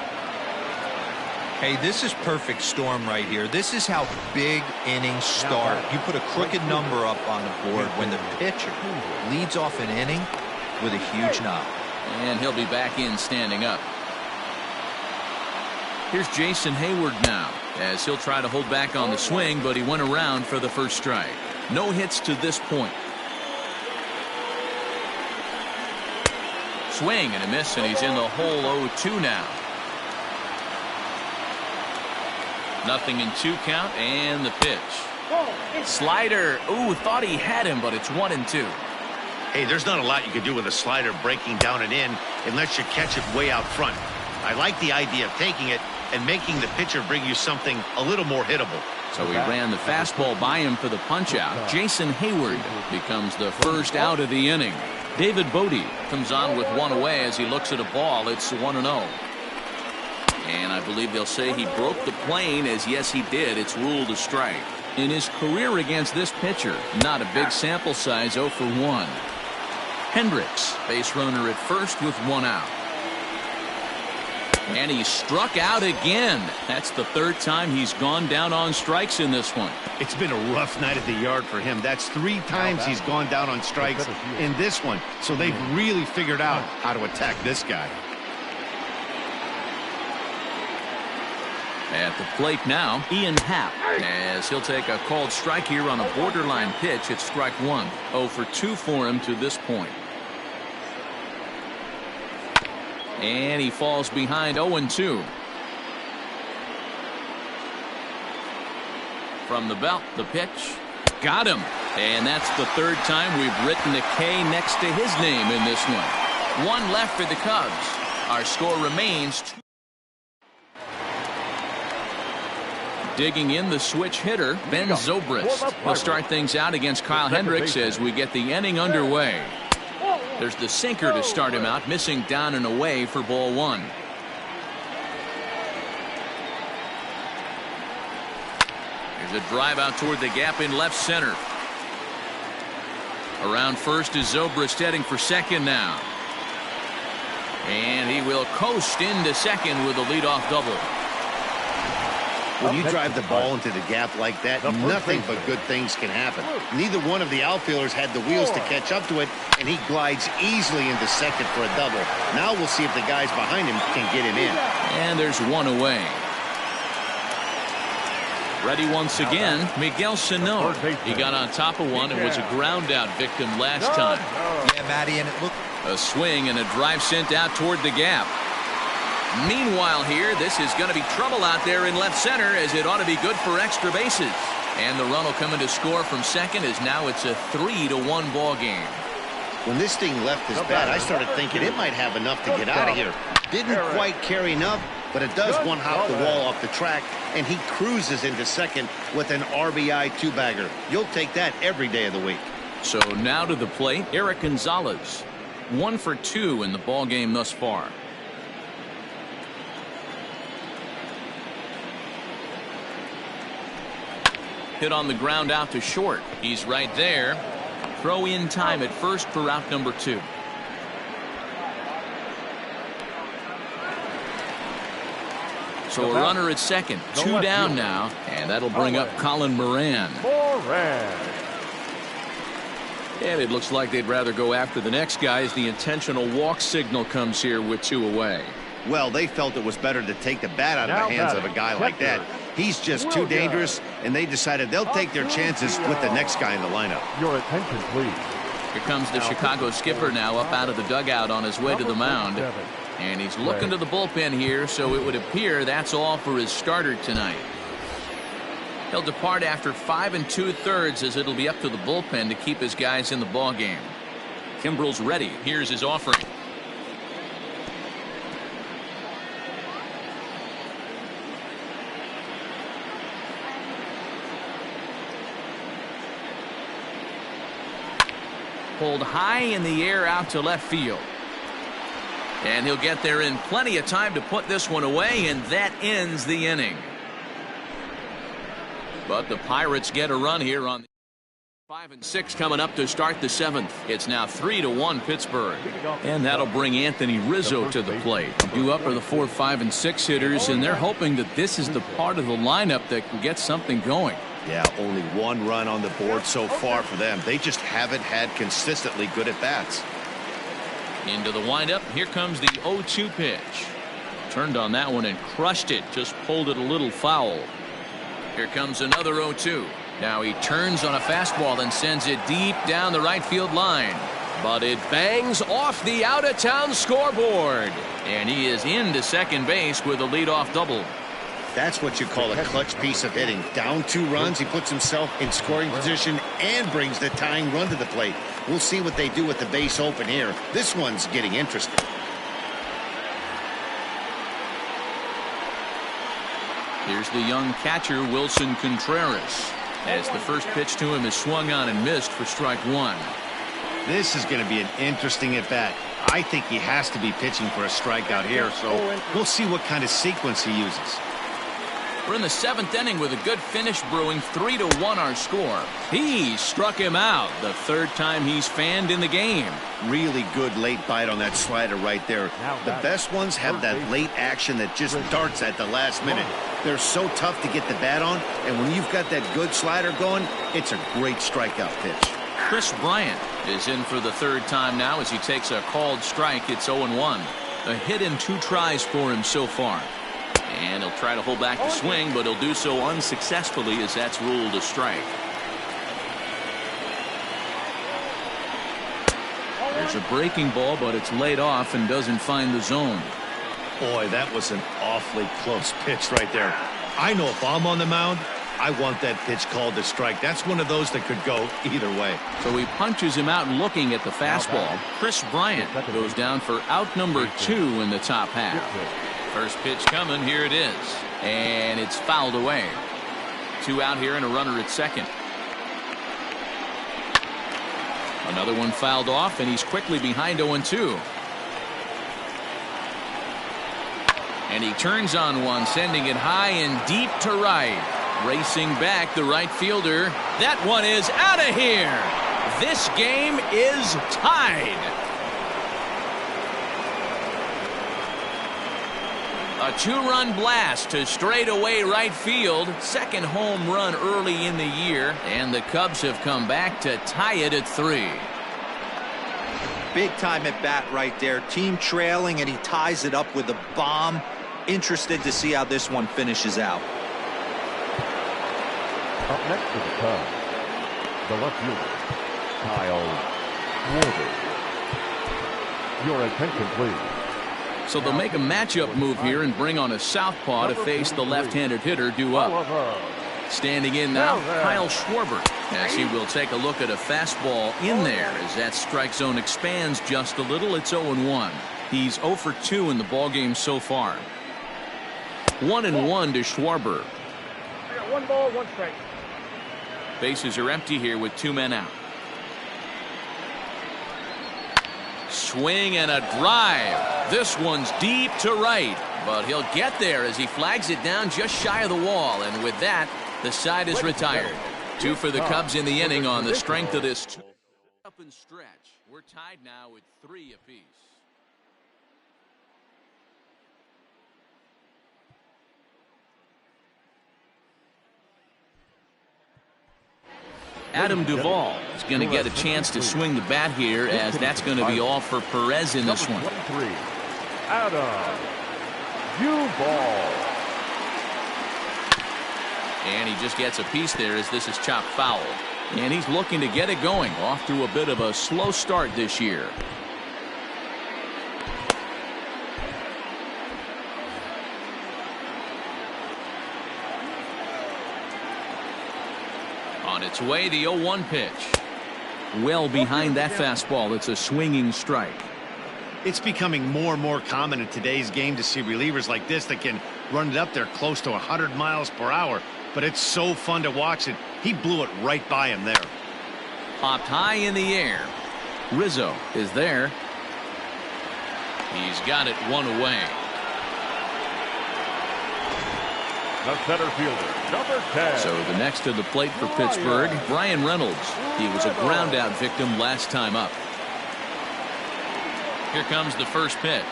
Hey, this is perfect storm right here. This is how big innings start. You put a crooked number up on the board when the pitcher leads off an inning with a huge knock. And he'll be back in standing up. Here's Jason Hayward now, as he'll try to hold back on the swing, but he went around for the first strike. No hits to this point. Swing and a miss, and he's in the hole 0-2 now. Nothing in 2 count, and the pitch. Slider. Ooh, thought he had him, but it's 1-2. Hey, there's not a lot you can do with a slider breaking down and in unless you catch it way out front. I like the idea of taking it and making the pitcher bring you something a little more hittable. So he ran the fastball by him for the punch-out. Jason Hayward becomes the first out of the inning. David Bodie comes on with 1 away as he looks at a ball. It's 1-0. And I believe they'll say he broke the plane, as yes he did. It's ruled a strike. In his career against this pitcher, not a big sample size, 0 for 1. Hendricks, base runner at first with 1 out. And he struck out again. That's the 3rd time he's gone down on strikes in this one. It's been a rough night at the yard for him. That's 3 times he's gone down on strikes in this one. So they've really figured out how to attack this guy. At the plate now, Ian Happ, as he'll take a called strike here on a borderline pitch. It's strike one. 0 for 2 for him to this point. And he falls behind 0-2. From the belt, the pitch. Got him. And that's the third time we've written a K next to his name in this one. One left for the Cubs. Our score remains 2. Digging in the switch hitter, Ben Zobrist. He'll start things out against Kyle Hendricks as we get the inning underway. There's the sinker to start him out, missing down and away for ball one. There's a drive out toward the gap in left center. Around first is Zobrist heading for second now. And he will coast into second with a leadoff double. When you drive the ball into the gap like that, nothing but good things can happen. Neither one of the outfielders had the wheels to catch up to it, and he glides easily into second for a double. Now we'll see if the guys behind him can get him in. And there's one away. Ready once again, Miguel Sano. He got on top of one and was a ground out victim last time. Yeah, Matty, and it looked a swing and a drive sent out toward the gap. Meanwhile here, this is going to be trouble out there in left center, as it ought to be good for extra bases. And the run will come in to score from second, as now it's a 3-1 ball game. When this thing left his bat, I started thinking it might have enough to get out of here. Didn't quite carry enough, but it does one hop the wall off the track, and he cruises into second with an RBI two-bagger. You'll take that every day of the week. So now to the plate, Eric Gonzalez. 1 for 2 in the ball game thus far. Hit on the ground out to short. He's right there. Throw in time at first for out number 2. So a runner at second. 2 down now, and that'll bring up Colin Moran. And it looks like they'd rather go after the next guy as the intentional walk signal comes here with 2 away. Well, they felt it was better to take the bat out of the hands of a guy like that. He's just too dangerous, and they decided they'll take their chances with the next guy in the lineup. Your attention, please. Here comes the Chicago skipper now up out of the dugout on his way to the mound. And he's looking to the bullpen here, so it would appear that's all for his starter tonight. He'll depart after 5 2/3, as it'll be up to the bullpen to keep his guys in the ball game. Kimbrel's ready. Here's his offering. Pulled high in the air out to left field. And he'll get there in plenty of time to put this one away, and that ends the inning. But the Pirates get a run here on 5 and 6 coming up to start the 7th. It's now 3-1 Pittsburgh. And that'll bring Anthony Rizzo to the plate. Due up are the 4, 5, and 6 hitters, and they're hoping that this is the part of the lineup that can get something going. Yeah, only 1 run on the board so far for them. They just haven't had consistently good at-bats. Into the windup. Here comes the 0-2 pitch. Turned on that one and crushed it. Just pulled it a little foul. Here comes another 0-2. Now he turns on a fastball and sends it deep down the right field line. But it bangs off the out-of-town scoreboard. And he is into second base with a leadoff double. That's what you call a clutch piece of hitting. Down 2 runs, he puts himself in scoring position and brings the tying run to the plate. We'll see what they do with the base open here. This one's getting interesting. Here's the young catcher, Wilson Contreras, as the first pitch to him is swung on and missed for strike 1. This is going to be an interesting at-bat. I think he has to be pitching for a strikeout here, so we'll see what kind of sequence he uses. We're in the 7th inning with a good finish brewing. 3-1 our score. He struck him out the 3rd time he's fanned in the game. Really good late bite on that slider right there. The best ones have that late action that just darts at the last minute. They're so tough to get the bat on, and when you've got that good slider going, it's a great strikeout pitch. Chris Bryant is in for the 3rd time now as he takes a called strike. It's 0-1. A hit in 2 tries for him so far. And he'll try to hold back the swing, but he'll do so unsuccessfully as that's ruled a strike. There's a breaking ball, but it's laid off and doesn't find the zone. Boy, that was an awfully close pitch right there. I know if I'm on the mound, I want that pitch called a strike. That's one of those that could go either way. So he punches him out looking at the fastball. Chris Bryant goes down for out number 2 in the top half. First pitch coming. Here it is. And it's fouled away. 2 out here and a runner at second. Another one fouled off, and he's quickly behind 0-2. And he turns on one, sending it high and deep to right. Racing back, the right fielder. That one is out of here. This game is tied. A 2-run blast to straightaway right field. Second home run early in the year. And the Cubs have come back to tie it at 3. Big time at bat right there. Team trailing, and he ties it up with a bomb. Interested to see how this one finishes out. Up next to the Cubs, the left fielder, Kyle Schwarber. Your attention, please. So they'll make a matchup move here and bring on a southpaw to face the left-handed hitter due up. Standing in now, Kyle Schwarber, as he will take a look at a fastball in there as that strike zone expands just a little. It's 0-1. He's 0 for 2 in the ballgame so far. 1-1 to Schwarber. I got 1 ball, 1 strike. Bases are empty here with 2 men out. Swing and a drive. This one's deep to right, but he'll get there as he flags it down just shy of the wall. And with that, the side is retired. 2 for the Cubs in the inning on the strength of this up and stretch. We're tied now with 3 apiece. Adam Duvall is going to get a chance to swing the bat here, as that's going to be all for Perez in this one. Adam Duvall. And he just gets a piece there as this is chopped foul. And he's looking to get it going. Off to a bit of a slow start this year. On its way, the 0-1 pitch. Well behind that fastball. It's a swinging strike. It's becoming more and more common in today's game to see relievers like this that can run it up there close to 100 miles per hour. But it's so fun to watch it. He blew it right by him there. Popped high in the air. Rizzo is there. He's got it 1 away. The center fielder, number 10. So the next to the plate for Pittsburgh, Brian Reynolds. He was a ground out victim last time up. Here comes the first pitch.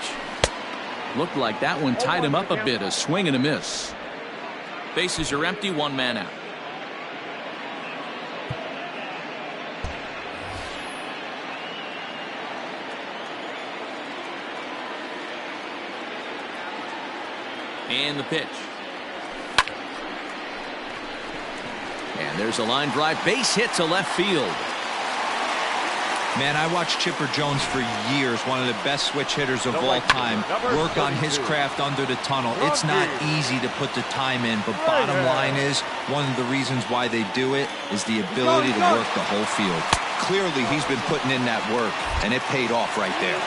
Looked like that one tied him up a bit. A swing and a miss. Bases are empty, 1 man out. And the pitch. And there's a line drive, base hit to left field. Man, I watched Chipper Jones for years, one of the best switch hitters of all time, work on his craft under the tunnel. It's not easy to put the time in, but bottom line is, one of the reasons why they do it is the ability to work the whole field. Clearly, he's been putting in that work, and it paid off right there.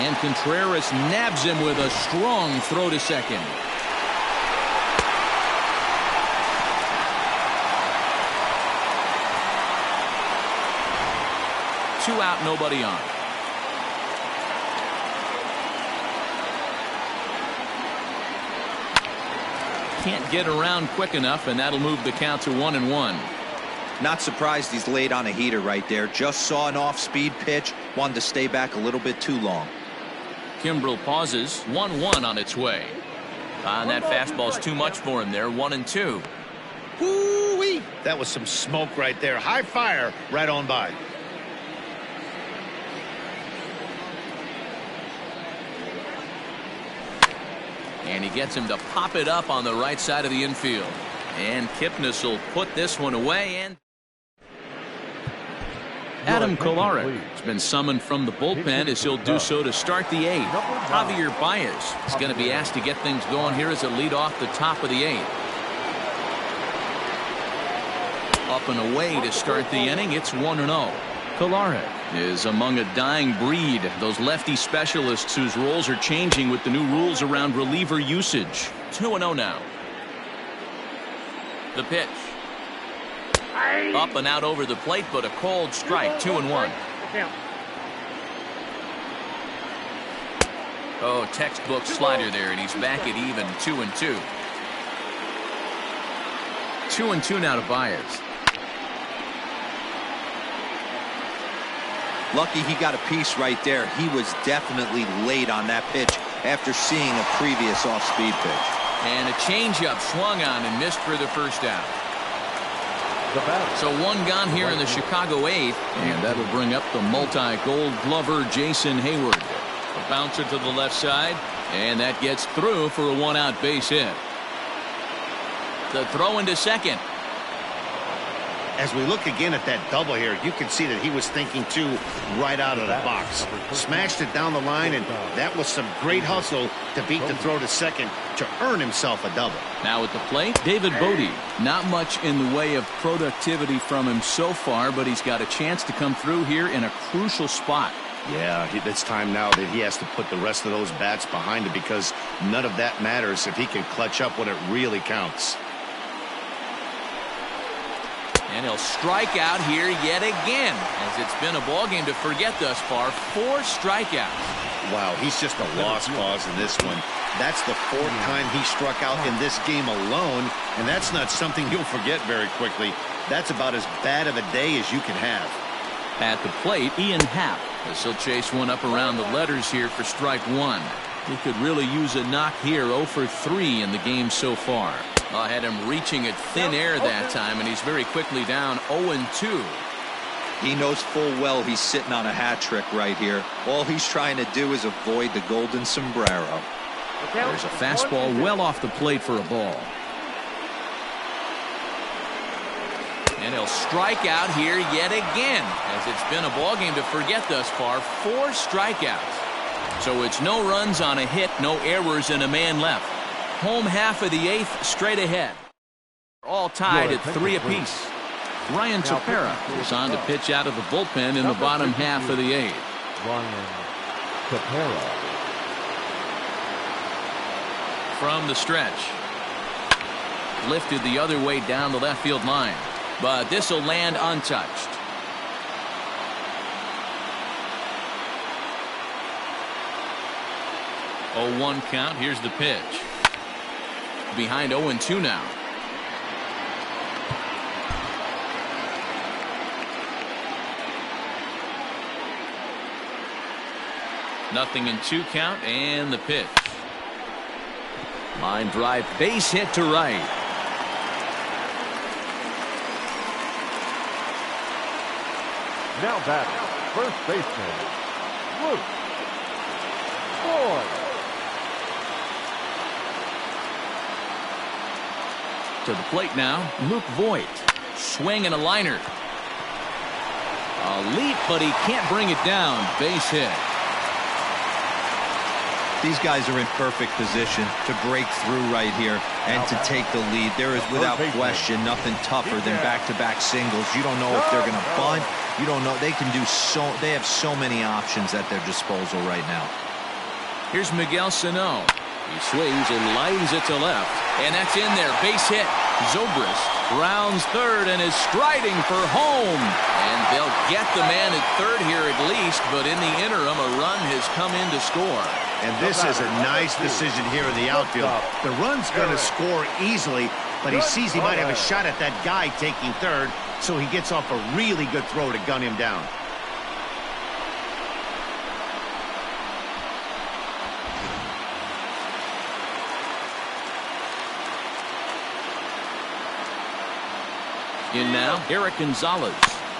And Contreras nabs him with a strong throw to second. Two out, nobody on. Can't get around quick enough, and that'll move the count to 1-1. Not surprised he's laid on a heater right there. Just saw an off-speed pitch, wanted to stay back a little bit too long. Kimbrel pauses, 1-1 on its way. And that fastball's too much for him there, 1-2. Woo-wee! That was some smoke right there. High fire right on by. And he gets him to pop it up on the right side of the infield. And Kipnis will put this one away. And Adam Kolarek has been summoned from the bullpen as he'll do so to start the 8th. Javier Baez is going to be asked to get things going here as a lead off the top of the 8th. Up and away to start the inning. It's 1-0. Kolarek is among a dying breed, those lefty specialists whose roles are changing with the new rules around reliever usage. 2-0 now. The pitch. Up and out over the plate, but a called strike. 2-1. Oh, textbook slider there, and he's back at even. 2-2. 2-2 now to Baez. Lucky he got a piece right there. He was definitely late on that pitch after seeing a previous off-speed pitch. And a changeup swung on and missed for the first out. So one gone here in the Chicago 8th, and that'll bring up the multi-gold glover Jason Hayward. A bouncer to the left side, and that gets through for a one-out base hit. The throw into second. As we look again at that double here, you can see that he was thinking too right out of the box. Smashed it down the line, and that was some great hustle to beat the throw to second to earn himself a double. Now at the plate, David Bodie. Not much in the way of productivity from him so far, but he's got a chance to come through here in a crucial spot. Yeah, it's time now that he has to put the rest of those bats behind him, because none of that matters if he can clutch up when it really counts. And he'll strike out here yet again, as it's been a ball game to forget thus far. 4 strikeouts. Wow, he's just a lost cause in this one. That's the 4th time he struck out in this game alone, and that's not something you'll forget very quickly. That's about as bad of a day as you can have. At the plate, Ian Happ, as he'll chase one up around the letters here for strike 1. He could really use a knock here. 0 for 3 in the game so far. I had him reaching at thin air that time, and he's very quickly down 0-2. He knows full well he's sitting on a hat trick right here. All he's trying to do is avoid the golden sombrero. There's a fastball well off the plate for a ball. And he'll strike out here yet again, as it's been a ball game to forget thus far. 4 strikeouts. So it's no runs on a hit, no errors, and a man left. Home half of the 8th straight ahead. All tied at 3 apiece. Ryan Tepera is on to pitch out of the bullpen in the bottom half of the 8th. Ryan Tepera. From the stretch. Lifted the other way down the left field line. But this will land untouched. Oh, 1 count. Here's the pitch. Behind 0-2 now. Nothing in 2 count, and the pitch. Line drive, base hit to right. Now batting, first baseman, Luke Voigt. To the plate now, Luke Voigt. Swing and a liner. A leap, but he can't bring it down. Base hit. These guys are in perfect position to break through right here and to take the lead. There is, without question, nothing tougher than back-to-back singles. You don't know if they're going to bunt. You don't know. They can do so. They have so many options at their disposal right now. Here's Miguel Sano. He swings and lines it to left. And that's in there. Base hit. Zobrist rounds third and is striding for home. And they'll get the man at third here at least. But in the interim, a run has come in to score. And this is a nice decision here in the outfield. The run's going to score easily, but he sees he might have a shot at that guy taking third, so he gets off a really good throw to gun him down. In now, Eric Gonzalez,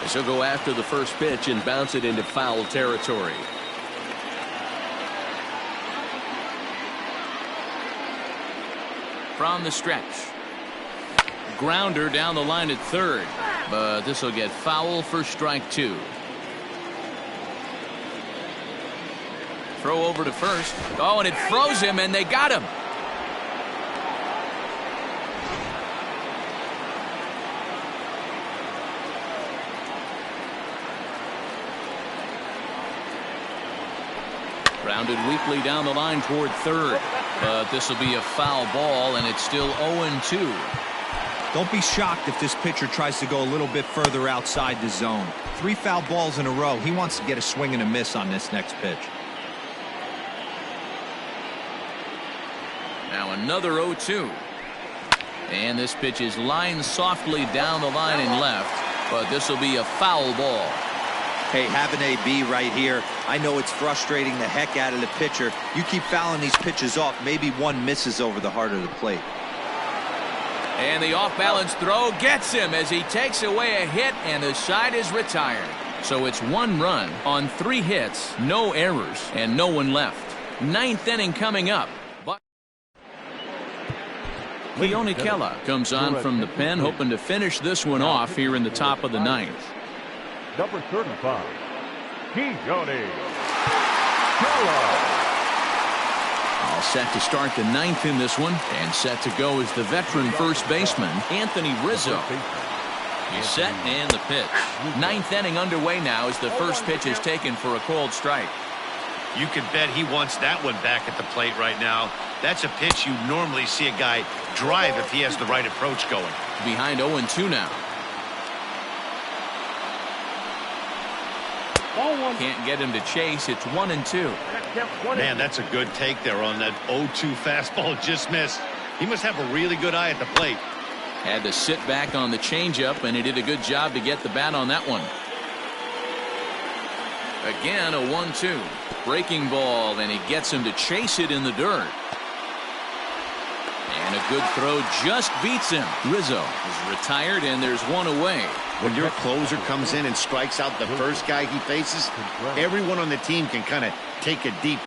as he'll go after the first pitch and bounce it into foul territory. from the stretch. Grounder down the line at third, but this will get foul for strike 2. Throw over to first. Oh, and it froze him, and they got him. Grounded weakly down the line toward third, but this will be a foul ball, and it's still 0-2. Don't be shocked if this pitcher tries to go a little bit further outside the zone. 3 foul balls in a row. He wants to get a swing and a miss on this next pitch. Now another 0-2. And this pitch is lined softly down the line and left, but this will be a foul ball. Hey, have an AB right here. I know it's frustrating the heck out of the pitcher. You keep fouling these pitches off, maybe one misses over the heart of the plate. And the off-balance throw gets him as he takes away a hit, and the side is retired. So it's 1 run on 3 hits, no errors, and no one left. 9th inning coming up. Keone Kela comes on from the pen, hoping to finish this one off here in the top of the 9th. Number 35, Keone Kela. All set to start the 9th in this one, and set to go is the veteran first baseman, Anthony Rizzo. He's set, and the pitch. 9th inning underway now as the first pitch is taken for a called strike. You can bet he wants that one back at the plate right now. That's a pitch you normally see a guy drive if he has the right approach going. Behind 0-2 now. Can't get him to chase. It's 1-2. Man, that's a good take there on that 0-2 fastball. Just missed. He must have a really good eye at the plate. Had to sit back on the changeup, and he did a good job to get the bat on that one. Again, a 1-2. Breaking ball, and he gets him to chase it in the dirt. And a good throw just beats him. Rizzo is retired, and there's one away. When your closer comes in and strikes out the first guy he faces, everyone on the team can kind of take a deep